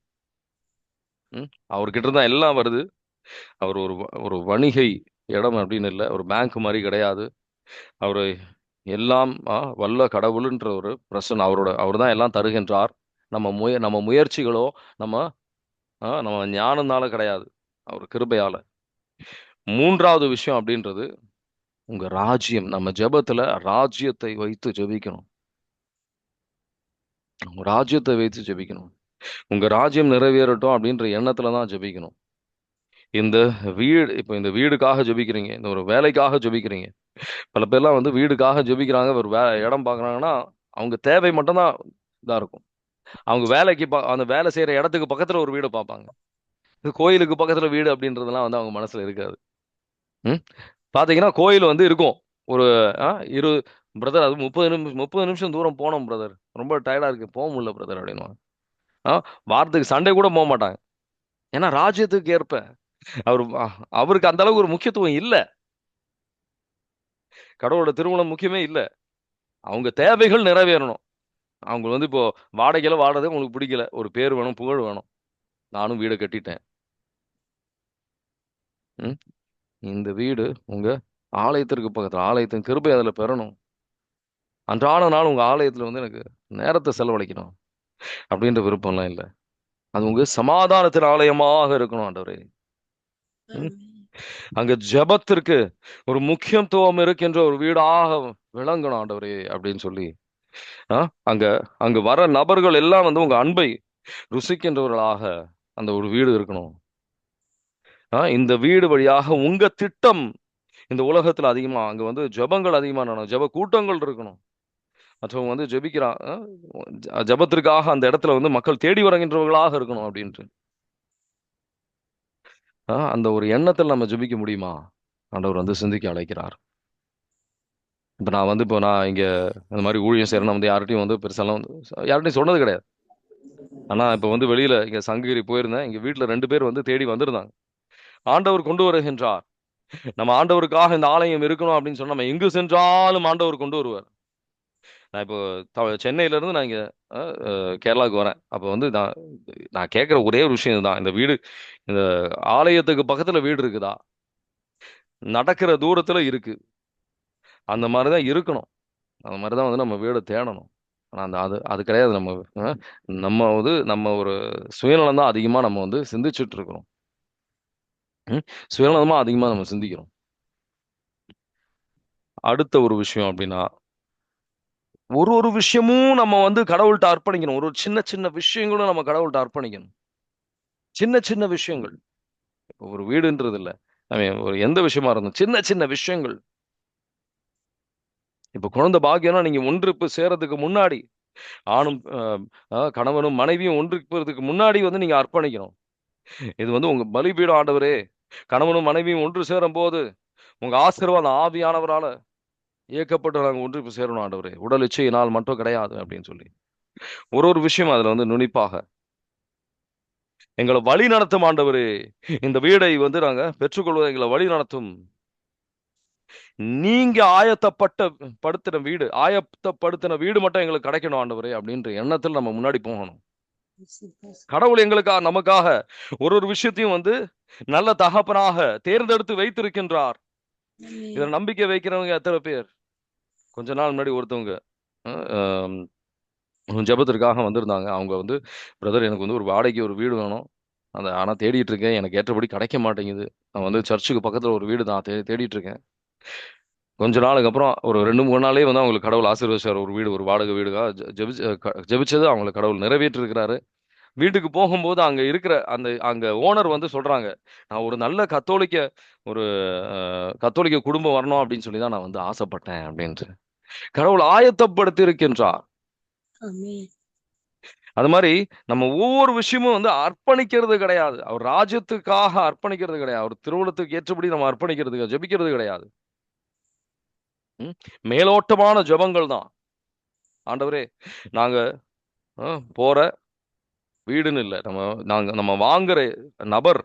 அவர்கிட்ட தான் எல்லாம் வருது. அவர் ஒரு வணிகை இடம் அப்படின்னு இல்லை, ஒரு பேங்க் மாதிரி கிடையாது. அவரு எல்லாம் வல்ல கடவுள்ன்ற ஒரு பிரசன், அவர் தான் எல்லாம் தருகின்றார். நம்ம முயற்சிகளோ நம்ம ஞானம்னால கிடையாது, அவர் கிருபையால. மூன்றாவது விஷயம் அப்படின்றது உங்க ராஜ்யம். நம்ம ஜெபத்துல ராஜ்யத்தை வைத்து ஜெபிக்கணும். ராஜ்யத்தை வைத்து ஜெபிக்கணும். உங்க ராஜ்யம் நிறைவேறட்டும் அப்படின்ற எண்ணத்துல தான் ஜெபிக்கணும். இந்த வீடுக்காக ஜெபிக்கிறீங்க, இந்த ஒரு வேலைக்காக ஜெபிக்கிறீங்க. பல பேர்லாம் வந்து வீடுக்காக ஜெபிக்கிறாங்க, ஒரு இடம் பார்க்குறாங்கன்னா அவங்க தேவை மட்டும்தான் இதா இருக்கும். அவங்க அந்த வேலை செய்யற இடத்துக்கு பக்கத்துல ஒரு வீடு பார்ப்பாங்க. கோயிலுக்கு பக்கத்துல வீடு அப்படின்றதுலாம் வந்து அவங்க மனசுல இருக்காது. பாத்தீங்கன்னா கோயில் வந்து இருக்கும் ஒரு பிரதர், அது 30 நிமிஷம் தூரம் போனோம் பிரதர், ரொம்ப டயர்டா இருக்கு, போக முடியல பிரதர் அப்படின்னு. வாரத்துக்கு சண்டே கூட போக மாட்டாங்க. ஏன்னா ராஜ்யத்துக்கு ஏற்ப அவருக்கு அந்த அளவுக்கு ஒரு முக்கியத்துவம் இல்லை. கடவுளோட திருமணம் முக்கியமே இல்லை, அவங்க தேவைகள் நிறைவேறணும். அவங்க வந்து இப்போ வாடகையில வாடுறதே உங்களுக்கு பிடிக்கல, ஒரு பேர் வேணும், புகழ் வேணும். நானும் வீடை கட்டிட்டேன். ம்? இந்த வீடு உங்க ஆலயத்திற்கு பக்கத்துல, ஆலயத்தின் கிருபை அதுல பெறணும். அன்றாட நாள் உங்க ஆலயத்துல வந்து எனக்கு நேரத்தை செலவழிக்கணும் அப்படின்ற விருப்பம்லாம் இல்லை. அது உங்க சமாதானத்தின் ஆலயமாக இருக்கணும் ஆண்டவரே. ம்? அங்க ஜெபத்திற்கு ஒரு முக்கியத்துவம் இருக்கின்ற ஒரு வீடாக விளங்கணும் ஆண்டவரே அப்படின்னு சொல்லி அங்க அங்க வர நபர்கள் எல்லாம் வந்து உங்க அன்பை ருசிக்கின்றவர்களாக அந்த ஒரு வீடு இருக்கணும். இந்த வீடு வழியாக உங்க திட்டம் இந்த உலகத்துல அதிகமா, அங்க வந்து ஜெபங்கள் அதிகமா நடக்கும், ஜெப கூட்டங்கள் இருக்கணும். மற்றவங்க வந்து ஜெபிக்கிறான், ஜெபத்திற்காக அந்த இடத்துல வந்து மக்கள் தேடி வருகின்றவர்களாக இருக்கணும் அப்படின்ட்டு அந்த ஒரு எண்ணத்தில் நம்ம ஜெபிக்க முடியுமா? ஆண்டவர் வந்து சிந்திக்க அழைக்கிறார். இப்போ நான் இங்க இந்த மாதிரி ஊழியம் செய்யறேன் வந்து யார்கிட்டையும் வந்து பெருசாலாம் வந்து யார்கிட்டையும் சொன்னது கிடையாது. ஆனா இப்போ வந்து வெளியில இங்க சங்ககிரி போயிருந்தேன், எங்க வீட்டுல 2 பேர் வந்து தேடி வந்திருந்தாங்க. ஆண்டவர் கொண்டு வருகின்றார். நம்ம ஆண்டவருக்காக இந்த ஆலயம் இருக்கணும் அப்படின்னு சொன்னா நம்ம எங்கு சென்றாலும் ஆண்டவர் கொண்டு வருவார். நான் இப்போ சென்னையில இருந்து நான் இங்க கேரளாவுக்கு வரேன். அப்போ வந்து நான் கேட்குற ஒரே ஒரு விஷயம் தான், இந்த வீடு, இந்த ஆலயத்துக்கு பக்கத்துல வீடு இருக்குதா? நடக்கிற தூரத்துல இருக்கு. அந்த மாதிரிதான் இருக்கணும். அந்த மாதிரிதான் வந்து நம்ம வீடை தேடணும். ஆனா அது அது கிடையாது. நம்ம ஒரு சுயநலம் தான் அதிகமா நம்ம வந்து சிந்திச்சுட்டு இருக்கிறோம். சுயநலமா அதிகமா நம்ம சிந்திக்கிறோம். அடுத்த ஒரு விஷயம் அப்படின்னா, ஒரு விஷயமும் நம்ம வந்து கடவுள்கிட்ட அர்ப்பணிக்கணும். ஒரு சின்ன சின்ன விஷயங்களும் நம்ம கடவுள்கிட்ட அர்ப்பணிக்கணும். சின்ன சின்ன விஷயங்கள், ஒரு வீடுன்றது இல்ல, ஒரு எந்த விஷயமா இருந்தும் சின்ன சின்ன விஷயங்கள். இப்ப குழந்தை பாக்கியம்னா நீங்க ஒன்றுக்கு சேரதுக்கு முன்னாடி, ஆணும் கணவனும் மனைவியும் ஒன்றுக்கு முன்னாடி வந்து நீங்க அர்ப்பணிக்கணும். இது வந்து உங்க பலிபீடம் ஆண்டவரே. கணவனும் மனைவியும் ஒன்று சேரும் போது உங்க ஆசீர்வாதம் ஆவியானவரால இயக்கப்பட்டு நாங்கள் ஒன்று சேரணும் ஆண்டவரே. உடல் இச்சையினால் மட்டும் கிடையாது அப்படின்னு சொல்லி ஒரு விஷயம் அதுல வந்து நுனிப்பாக எங்களை வழி நடத்தும் ஆண்டவரே. இந்த வீடை வந்து நாங்க பெற்றுக்கொள்வதை எங்களை வழி நடத்தும். நீங்க ஆயத்தப்படுத்தின வீடு மட்டும் எங்களுக்கு கிடைக்கணும் ஆண்டவரே அப்படின்ற எண்ணத்தில் நம்ம முன்னாடி போகணும். கடவுள் நமக்காக ஒரு விஷயத்தையும் வந்து நல்ல தகப்பனாக தேர்ந்தெடுத்து வைத்திருக்கின்றார். இதுல நம்பிக்கை வைக்கிறவங்க எத்தனை பேர்? கொஞ்ச நாள் முன்னாடி ஒருத்தவங்க ஜெபத்திற்காக வந்திருந்தாங்க. அவங்க வந்து, பிரதர் எனக்கு வந்து ஒரு வாடகைக்கு ஒரு வீடு வேணும், ஆனா தேடிட்டு இருக்கேன், எனக்கு ஏற்றபடி கிடைக்க மாட்டேங்குது. நான் வந்து சர்ச்சுக்கு பக்கத்துல ஒரு வீடு தான் தேடிட்டு இருக்கேன். கொஞ்ச நாளுக்கு அப்புறம் ஒரு 2-3 நாளே வந்து அவங்களுக்கு கடவுள் ஆசீர்வதிச்சார். ஒரு வீடு, ஒரு வாடகை வீடுக்காக ஜெபிச்சது அவங்களுக்கு கடவுள் நிறைவேற்றி இருக்கிறாரு. வீட்டுக்கு போகும்போது அங்க இருக்கிற அங்க ஓனர் வந்து சொல்றாங்க, நான் ஒரு நல்ல ஒரு கத்தோலிக்க குடும்பம் வரணும் அப்படின்னு சொல்லி தான் நான் வந்து ஆசைப்பட்டேன் அப்படின்ட்டு. கடவுள் ஆயத்தப்படுத்தி இருக்கின்றார். அது மாதிரி நம்ம ஒவ்வொரு விஷயமும் வந்து அர்ப்பணிக்கிறது கிடையாது. அவர் ராஜ்யத்துக்காக அர்ப்பணிக்கிறது கிடையாது. அவர் திருவுளத்துக்கு ஏற்றபடி நம்ம அர்ப்பணிக்கிறதுக்கு ஜெபிக்கிறது கிடையாது. மேலோட்டமான ஜெபங்கள் தான். ஆண்டவரே, நாங்க போற வீடுன்னு இல்லை, நம்ம வாங்குற நபர்,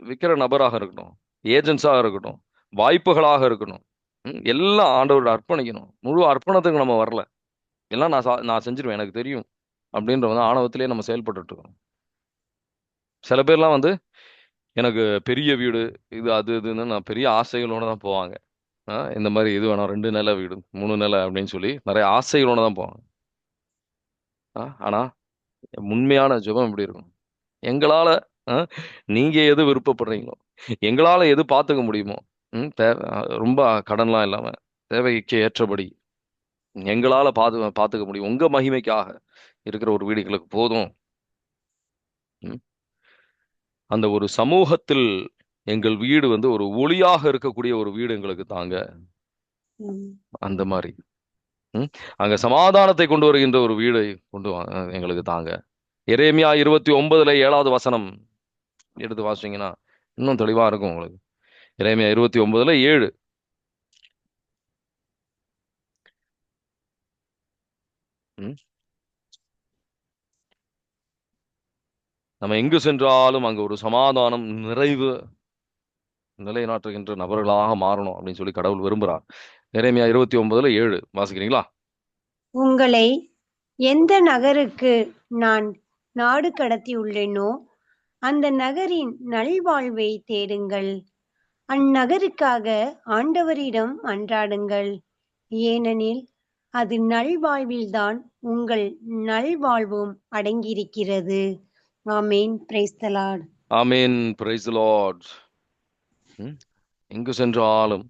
விற்கிற நபராக இருக்கட்டும், ஏஜென்ட்ஸாக இருக்கட்டும், வாய்ப்புகளாக இருக்கணும், எல்லாம் ஆண்டவரோட அர்ப்பணிக்கணும். முழு அர்ப்பணத்துக்கு நம்ம வரல. எல்லாம் நான் செஞ்சிருவேன், எனக்கு தெரியும் அப்படின்ற வந்து ஆணவத்திலே நம்ம செயல்பட்டு இருக்கோம். சில பேர்லாம் வந்து எனக்கு பெரிய வீடு, இது அது இதுன்னு நான் பெரிய ஆசைகளோட தான் போவாங்க. இந்த மாதிரி இது வேணும், 2 நிலை வீடு, 3 நிலை அப்படின்னு சொல்லி நிறைய ஆசைகளோட தான் போவாங்க. ஆனா உண்மையான ஜெபம் எப்படி இருக்கும்? எங்களால நீங்க எது விருப்பப்படுறீங்களோ, எங்களால எது பார்த்துக்க முடியுமோ, ரொம்ப கடன்லாம் இல்லாம தேவைக்கு ஏற்றபடி எங்களால பார்த்துக்க முடியும், உங்க மகிமைக்காக இருக்கிற ஒரு வீடு எங்களுக்கு போதும். அந்த ஒரு சமூகத்தில் எங்கள் வீடு வந்து ஒரு ஒளியாக இருக்கக்கூடிய ஒரு வீடு எங்களுக்கு தாங்க. அந்த மாதிரி அங்க சமாதானத்தை கொண்டு வருகின்ற ஒரு வீடை எங்களுக்கு தாங்க. எரேமியா 29:7 வசனம் எடுத்து வாசிச்சீங்கன்னா இன்னும் தெளிவா இருக்கும் உங்களுக்கு. எரேமியா 29:7. நம்ம எங்கு சென்றாலும் அங்க ஒரு சமாதானம், நிறைவு நிலைநாட்டுகின்ற நபர்களாக மாறணும் அப்படின்னு சொல்லி கடவுள் விரும்புறார். எரேமியா 29:7 வாசிக்கிறீங்களா? உங்களை எந்த நகருக்கு நான் நாடு கடத்தியுள்ளேனோ அந்த நகரின் நல்வாழ்வை தேடுங்கள். அந்நகருக்காக ஆண்டவரிடம் மன்றாடுங்கள். ஏனெனில் அது நல்வாழ்வில்தான் உங்கள் நல்வாழ்வும் அடங்கியிருக்கிறது. ஆமேன். Praise the Lord. ஆமீன். Praise the Lord. எங்கு சென்றாலும்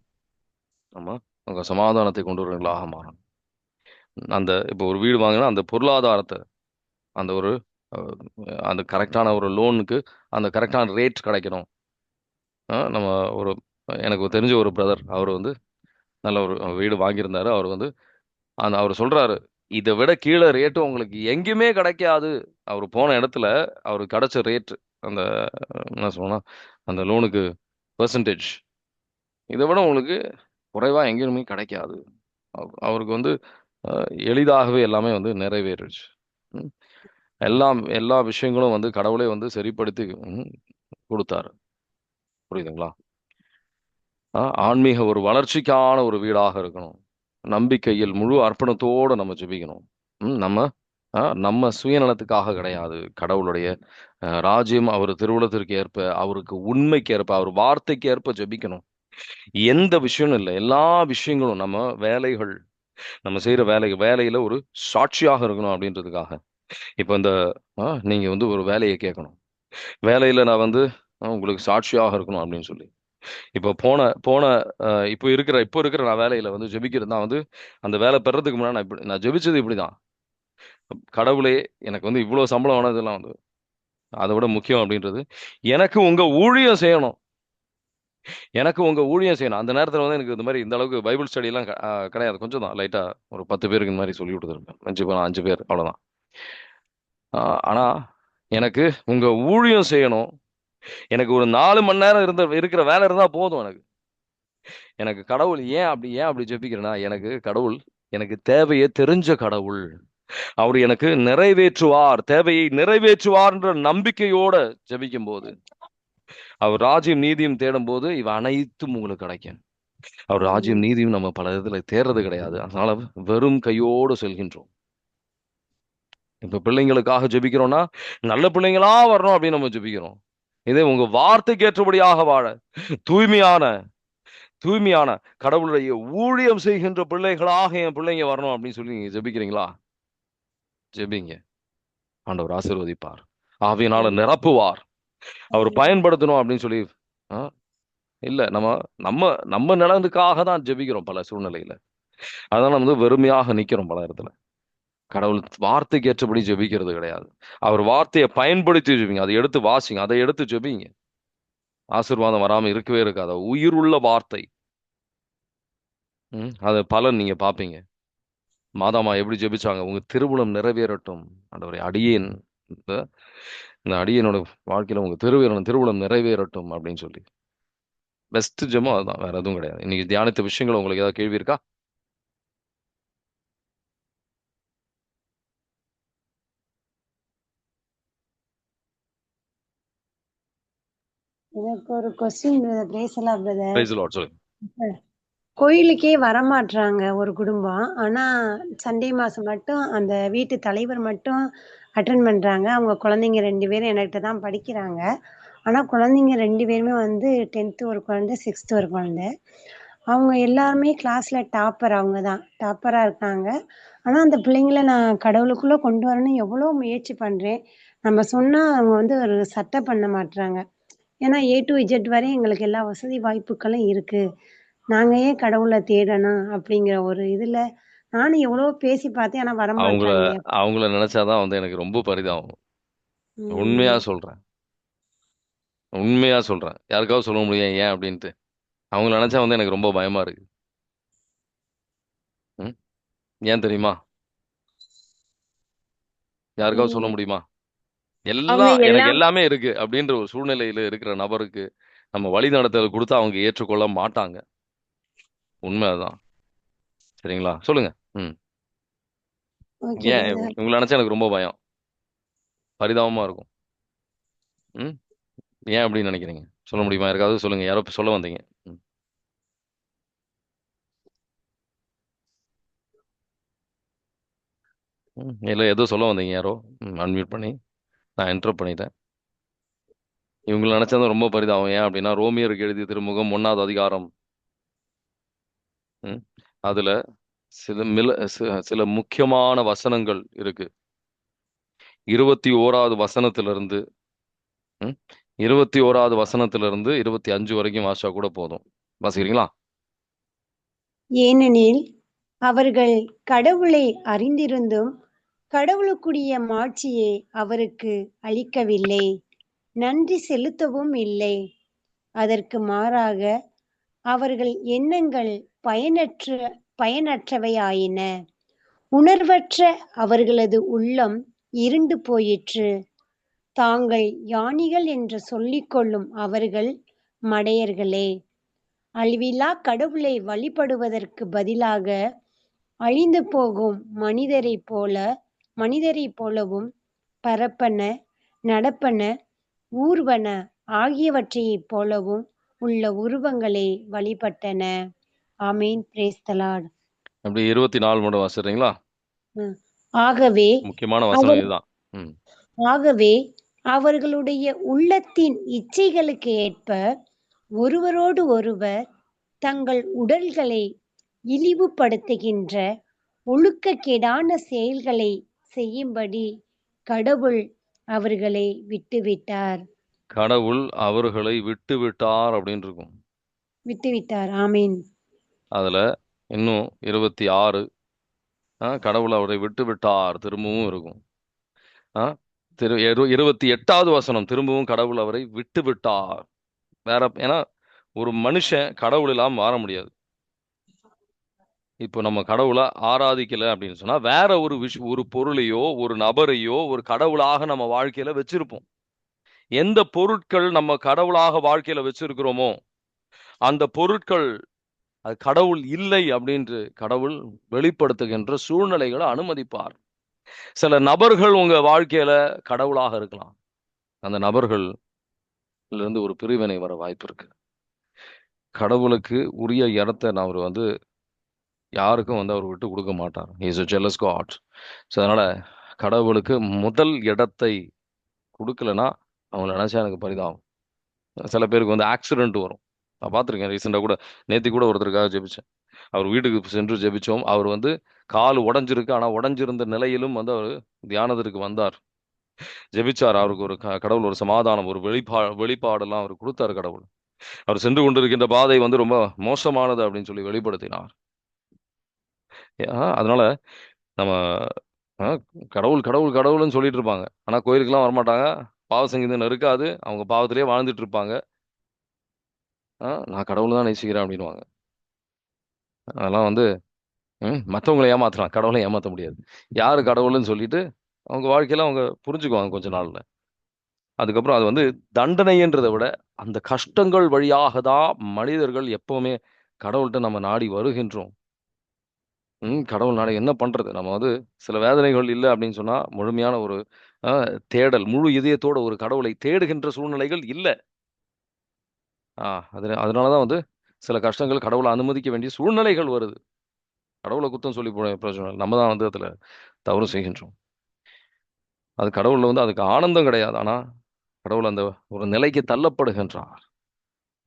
நம்ம அங்க சமாதானத்தை கொண்டு வரவர்களாக மாறணும். அந்த இப்போ ஒரு வீடு வாங்கினா அந்த பொருளாதாரத்தை அந்த ஒரு அந்த கரெக்டான ஒரு லோனுக்கு அந்த கரெக்டான ரேட் கிடைக்கணும். நம்ம ஒரு எனக்கு தெரிஞ்ச ஒரு பிரதர் அவர் வந்து நல்ல ஒரு வீடு வாங்கியிருந்தாரு. அவர் வந்து அவர் சொல்றாரு, இதை விட கீழே ரேட்டு உங்களுக்கு எங்கேயுமே கிடைக்காது. அவர் போன இடத்துல அவருக்கு கிடைச்ச ரேட் அந்த என்ன சொல்லணும் அந்த லோனுக்கு பெர்சன்டேஜ் இதை விட உங்களுக்கு குறைவா எங்கேயுமே கிடைக்காது. அவருக்கு வந்து எளிதாகவே எல்லாமே வந்து நிறைவேறுச்சு. எல்லா விஷயங்களும் வந்து கடவுளே வந்து சரிப்படுத்தி கொடுத்தாரு. புரியுதுங்களா? ஆன்மீக ஒரு வளர்ச்சிக்கான ஒரு வீடாக இருக்கணும். நம்பிக்கையில் முழு அர்ப்பணத்தோடு நம்ம ஜெபிக்கணும். நம்ம சுயநலத்துக்காக கிடையாது. கடவுளுடைய ராஜ்யம் அவர் திருவுளத்திற்கு ஏற்ப அவருக்கு உண்மைக்கு ஏற்ப அவர் வார்த்தைக்கு ஏற்ப ஜெபிக்கணும். எந்த விஷயமும் இல்லை, எல்லா விஷயங்களும் நம்ம வேலைகள் நம்ம செய்யற வேலையில ஒரு சாட்சியாக இருக்கணும் அப்படின்றதுக்காக. இப்ப இந்த நீங்க வந்து ஒரு வேலையை கேட்கணும், வேலையில நான் வந்து உங்களுக்கு சாட்சியாக இருக்கணும் அப்படின்னு சொல்லி இப்போ இப்போ இருக்கிற நான் வேலையில வந்து ஜெபிக்கிறது தான் வந்து அந்த வேலை பெறதுக்கு முன்னாடி நான் ஜெபிச்சது இப்படிதான். கடவுளே எனக்கு வந்து இவ்வளவு சம்பளம் ஆனதெல்லாம் வந்து அதை விட முக்கியம் அப்படின்றது எனக்கு உங்க ஊழியம் செய்யணும். அந்த நேரத்தில் வந்து எனக்கு இந்த மாதிரி இந்த அளவுக்கு பைபிள் ஸ்டடி எல்லாம் கிடையாது. கொஞ்சம் தான் லைட்டா ஒரு 10 பேருக்கு இந்த மாதிரி சொல்லி கொடுத்துருப்பேன். 5 பேர் அவ்வளவுதான். ஆனா எனக்கு உங்க ஊழியம் செய்யணும். எனக்கு ஒரு 4 மணி நேரம் இருக்கிற வேலை இருந்தா போதும். எனக்கு கடவுள் ஏன் அப்படி ஜெபிக்கிறேன்னா, எனக்கு கடவுள் எனக்கு தேவையை தெரிஞ்ச கடவுள். அவர் எனக்கு தேவையை நிறைவேற்றுவார்ன்ற நம்பிக்கையோட ஜெபிக்கும் போது, அவர் ராஜ்யம் நீதியும் தேடும் போது இவ அனைத்தும் உங்களுக்கு கிடைக்கும். அவர் ராஜ்யம் நீதியும் நம்ம பல இதுல தேர்றது கிடையாது. அதனால வெறும் கையோடு செல்கின்றோம். இப்ப பிள்ளைங்களுக்காக ஜெபிக்கிறோம்னா நல்ல பிள்ளைங்களா வரணும் அப்படின்னு நம்ம ஜெபிக்கிறோம். இதே உங்க வார்த்தைக்கு ஏற்றபடியாக வாழ தூய்மையான கடவுளுடைய ஊழியம் செய்கின்ற பிள்ளைகளாக என் பிள்ளைங்க வரணும் அப்படின்னு சொல்லி நீங்க ஜெபிக்கிறீங்களா? ஜெபிங்க. ஆண்டவர் ஆசீர்வதிப்பார், ஆவியினால நிரப்புவார், அவர் பயன்படுத்தணும் அப்படின்னு சொல்லி இல்ல நம்ம நம்ம நம்ம நலனுக்காக தான் ஜெபிக்கிறோம் பல சூழ்நிலையில. அதனால வந்து வெறுமையாக நிக்கிறோம் பல இடத்துல. கடவுள் வார்த்தைக்கு ஏற்றபடி ஜெபிக்கிறது கிடையாது. அவர் வார்த்தையை பயன்படுத்தி ஜெபிங்க. அதை எடுத்து வாசிங்க, அதை எடுத்து ஜெபிங்க. ஆசீர்வாதம் வராம இருக்கவே இருக்காது. உயிர் உள்ள வார்த்தை. அது பலன் நீங்க பாப்பீங்க. மாதாமா எப்படி ஜெபிச்சாங்க, உங்க திருவுளம் நிறைவேறட்டும் ஆண்டவரே, அடியேன் இந்த அடியனோட வாழ்க்கையில உங்க திருவுளம் நிறைவேறட்டும் அப்படின்னு சொல்லி பெஸ்ட் ஜெபம் அதுதான், வேற எதுவும் கிடையாது. இன்னைக்கு தியானித்த விஷயங்கள் உங்களுக்கு ஏதாவது கேள்வி இருக்கா? எனக்கு ஒரு கொஸ்டின் பிரதர். சொல்லுங்க. கோயிலுக்கே வரமாட்றாங்க ஒரு குடும்பம். ஆனா சண்டே மாசம் மட்டும் அந்த வீட்டு தலைவர் மட்டும் அட்டன் பண்றாங்க. அவங்க குழந்தைங்க 2 பேரும் என்கிட்ட தான் படிக்கிறாங்க. ஆனா குழந்தைங்க 2 பேருமே வந்து 10th ஒரு குழந்தை, 6th ஒரு குழந்தை. அவங்க எல்லாருமே கிளாஸ்ல டாப்பர். அவங்க தான் டாப்பரா இருக்காங்க. ஆனா அந்த பிள்ளைங்கள நான் கடவுளுக்குள்ள கொண்டு வரணும்னு எவ்வளோ முயற்சி பண்றேன். நம்ம சொன்னா அவங்க வந்து ஒரு சட்டை பண்ண மாட்றாங்க. ஏன்னா A to Z வரை எங்களுக்கு எல்லா வசதி வாய்ப்புகளும் இருக்கு. நாங்க ஏன் கடவுளை தேடணும் அப்படிங்கிற ஒரு இதுல நானும் எவ்வளவோ பேசி பார்த்தேன். ஆனா வரமாட்றாங்க. அவங்கள நினைச்சாதான் வந்து எனக்கு ரொம்ப பரிதாபம். உண்மையா சொல்றேன். யாருக்காவது சொல்ல முடியும் ஏன் அப்படின்ட்டு. அவங்கள நினைச்சா வந்து எனக்கு ரொம்ப பயமா இருக்கு. ஏன் தெரியுமா? யாருக்காவது சொல்ல முடியுமா? எனக்கு எல்லாமே இருக்கு அப்படின்ற ஒரு சூழ்நிலையில இருக்கிற நபருக்கு நம்ம வழி நடத்தல் கொடுத்தா அவங்க ஏற்றுக்கொள்ள மாட்டாங்க. உண்மைதான். சரிங்களா? சொல்லுங்க. ஏன் உங்களை நினைச்சா எனக்கு ரொம்ப பயம், பரிதாபமா இருக்கும். ஏன் அப்படின்னு நினைக்கிறீங்க? சொல்ல முடியுமா? யாருக்காவது சொல்லுங்க. யாரோ சொல்ல வந்தீங்க. இல்லை ஏதோ சொல்ல வந்தீங்க யாரோ. அன்மியூட் பண்ணி நான் இன்டர்ப்ட் பண்ணிட்டேன். இவங்களை நினைச்சா ரொம்ப பரிதாபம். ஏன் அப்படின்னா ரோமியருக்கு எழுதிய திருமுகம் 1வது அதிகாரம், ம், அதுல சில முக்கியமான வசனங்கள் இருக்கு. 21வது வசனத்திலிருந்து 21வது வசனத்திலிருந்து 25 வரைக்கும் வாசிச்சா கூட போதும். வாசிக்கிறீங்களா? ஏனெனில் அவர்கள் கடவுளை அறிந்திருந்தும் கடவுளுக்குரிய மாட்சியை அவருக்கு அளிக்கவில்லை, நன்றி செலுத்தவும் இல்லை. அதற்கு மாறாக அவர்கள் எண்ணங்கள் பயனற்றவையாயின. உணர்வற்ற அவர்களது உள்ளம் இருண்டு போயிற்று. தாங்கள் ஞானிகள் என்று சொல்லிக்கொள்ளும் அவர்கள் மடையர்களே. அழிவில்லா கடவுளை வழிபடுவதற்கு பதிலாக அழிந்து போகும் மனிதரைப் போலவும் பரப்பன, நடப்பன, ஊர்வன ஆகியவற்றைப் போலவும் உள்ள உருவங்களை வழிபட்டன. ஆமீன். Praise the Lord. அப்படி 24 மட்டும் வாசிடுறீங்களா? ஆகவே முக்கியமான வசனம் இதுதான். ஆகவே அவர்களுடைய உள்ளத்தின் இச்சைகளுக்கு ஏற்ப ஒருவரோடு ஒருவர் தங்கள் உடல்களை இழிவுபடுத்துகின்ற ஒழுக்கக்கேடான செயல்களை செய்யும்படி கடவுள் அவர்களை விட்டுவிட்டார். கடவுள் அவர்களை விட்டுவிட்டார் அப்படின்னு இருக்கும். விட்டுவிட்டார். ஆமீன். அதுல இன்னும் 26 கடவுள் அவரை விட்டுவிட்டார் திரும்பவும் இருக்கும். 28வது வசனம் திரும்பவும் கடவுள் அவரை விட்டுவிட்டார். வேற, ஏன்னா ஒரு மனுஷன் கடவுள் இல்லாம மாற முடியாது. இப்போ நம்ம கடவுளை ஆராதிக்கல அப்படின்னு சொன்னா வேற ஒரு பொருளையோ ஒரு நபரையோ ஒரு கடவுளாக நம்ம வாழ்க்கையில வச்சிருப்போம். எந்த பொருட்கள் நம்ம கடவுளாக வாழ்க்கையில வச்சிருக்கிறோமோ அந்த பொருட்கள் அது கடவுள் இல்லை அப்படின்று கடவுள் வெளிப்படுத்துகின்ற சூழ்நிலைகளை அனுமதிப்பார். சில நபர்கள் உங்க வாழ்க்கையில கடவுளாக இருக்கலாம். அந்த நபர்கள் இருந்து ஒரு பிரிவினை வர வாய்ப்பு இருக்கு. கடவுளுக்கு உரிய இடத்தை அவர் யாருக்கும் அவர் விட்டு கொடுக்க மாட்டார். He is a jealous God. So அதனால கடவுளுக்கு முதல் இடத்தை கொடுக்கலன்னா அவங்களை நினைச்சா எனக்கு பரிதாபம். சில பேருக்கு ஆக்சிடென்ட் வரும். நான் பார்த்துருக்கேன். ரீசெண்டாக கூட நேற்று கூட ஒருத்தருக்காக ஜெபிச்சேன். அவர் வீட்டுக்கு சென்று ஜெபிச்சோம். அவர் கால் உடஞ்சிருக்கு. ஆனால் உடஞ்சிருந்த நிலையிலும் அவர் தியானத்திற்கு வந்தார், ஜெபிச்சார். அவருக்கு ஒரு கடவுள் ஒரு சமாதானம், ஒரு வெளிப்பாடெல்லாம் அவர் கொடுத்தார் கடவுள். அவர் சென்று கொண்டிருக்கின்ற பாதை ரொம்ப மோசமானது அப்படின்னு சொல்லி வெளிப்படுத்தினார். அதனால நம்ம கடவுள் கடவுள் கடவுள்னு சொல்லிட்டு இருப்பாங்க. ஆனா கோயிலுக்கெல்லாம் வரமாட்டாங்க. பாவ சங்கீதம் இருக்காது. அவங்க பாவத்திலேயே வாழ்ந்துட்டு இருப்பாங்க. நான் கடவுள் தான் நேசிக்கிறேன் அப்படின்வாங்க. அதெல்லாம் மற்றவங்களை ஏமாத்தலாம், கடவுளை ஏமாற்ற முடியாது. யாரு கடவுள்னு சொல்லிட்டு அவங்க வாழ்க்கையில அவங்க புரிஞ்சுக்குவாங்க கொஞ்ச நாள்ல. அதுக்கப்புறம் அது தண்டனைன்றதை விட அந்த கஷ்டங்கள் வழியாக தான் மனிதர்கள் எப்பவுமே கடவுள்கிட்ட நம்ம நாடி வருகின்றோம். கடவுள் நாளை என்ன பண்றது? நம்ம சில வேதனைகள் இல்லை அப்படின்னு சொன்னா முழுமையான ஒரு தேடல், முழு இதயத்தோட ஒரு கடவுளை தேடுகின்ற சூழ்நிலைகள் இல்லை. அதனாலதான் சில கஷ்டங்கள் கடவுளை அனுமதிக்க வேண்டிய சூழ்நிலைகள் வருது. கடவுளை குத்தம் சொல்லி பிரயோஜனம், நம்ம தான் அதுல தவறு செய்கின்றோம். அது கடவுள்ல அதுக்கு ஆனந்தம் கிடையாது. ஆனா கடவுள் அந்த ஒரு நிலைக்கு தள்ளப்படுகின்றார்.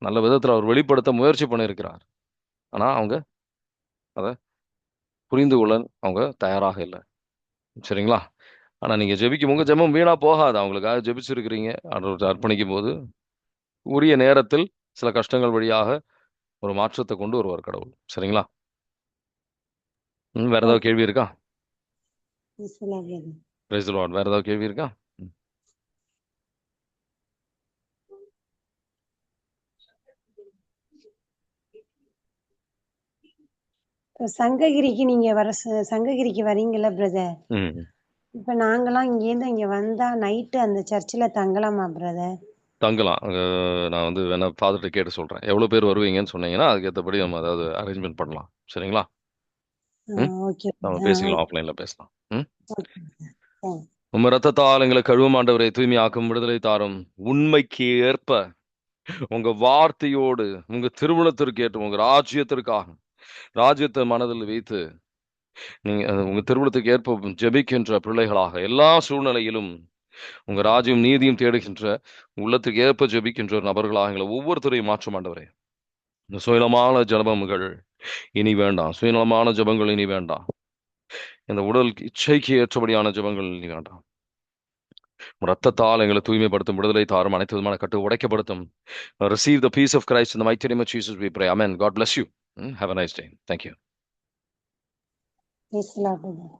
நல்ல விதத்துல அவர் வெளிப்படுத்த முயற்சி பண்ணியிருக்கிறார். ஆனா அவங்க அதை புரிந்து கொள்ள அவங்க தயாராக இல்லை. சரிங்களா? ஆனா நீங்க ஜெபிக்கும் உங்க ஜெபம் வீணா போகாது. அவங்களுக்காக ஜெபிச்சிருக்கிறீங்க. அர்ப்பணிக்கும் போது உரிய நேரத்தில் சில கஷ்டங்கள் வழியாக ஒரு மாற்றத்தை கொண்டு வருவார் கடவுள். சரிங்களா? வேற ஏதாவது கேள்வி இருக்கா? வேற ஏதாவது கேள்வி இருக்கா? சங்ககிரிக்கு நீங்க சங்ககிரிக்கு வரீங்கல்ல பிரதர்? இப்ப நாங்கெல்லாம் இங்கேருந்து இங்க வந்தா நைட்டு அந்த சர்ச்சில் தங்கலாமா பிரதர்? தங்கலாம். நான் வேணா ஃபாதர்கிட்ட கேட்டு சொல்றேன். எவ்வளவு பேர் வருவீங்கன்னு சொன்னீங்கன்னா அதுக்கேற்றபடி நம்ம ஏதாவது அரேஞ்ச்மெண்ட் பண்ணலாம். சரிங்களா? நம்ம பேசிக்கலாம், ஆஃப்லைன்ல பேசலாம். உங்க ரத்தத்தால் எங்களை கழுவும் ஆண்டவரை, தூய்மையாக்கும், விடுதலை தாரும். உண்மைக்கு ஏற்ப உங்க வார்த்தையோடு உங்க திருமணத்திற்கு ஏற்ற உங்க ராஜ்யத்திற்காக ராஜ்யத்தை மனதில் வைத்து நீங்க உங்க திருவுளத்துக்கு ஏற்ப ஜெபிக்கின்ற பிள்ளைகளாக எல்லா சூழ்நிலையிலும் உங்க ராஜ்யம் நீதியும் தேடுகின்ற உள்ளத்துக்கு ஏற்ப ஜெபிக்கின்ற நபர்களாக எங்களை ஒவ்வொருத்தரையும் மாற்றும் ஆண்டவரே. இந்த சுயநலமான ஜபங்கள் இனி வேண்டாம். சுயநலமான ஜபங்கள் இனி வேண்டாம். இந்த உடல் இச்சைக்கு ஏற்றபடியான ஜபங்கள் இனி வேண்டாம். ரத்தத்தால் எங்களை தூய்மைப்படுத்தும், விடுதலை தாரும், அனைத்து விதமான கட்டு உடைக்கப்படுத்தும். Receive the peace of Christ in the mighty name of Jesus we pray. Amen. God bless you. Have a nice day. Thank you. Praise the Lord.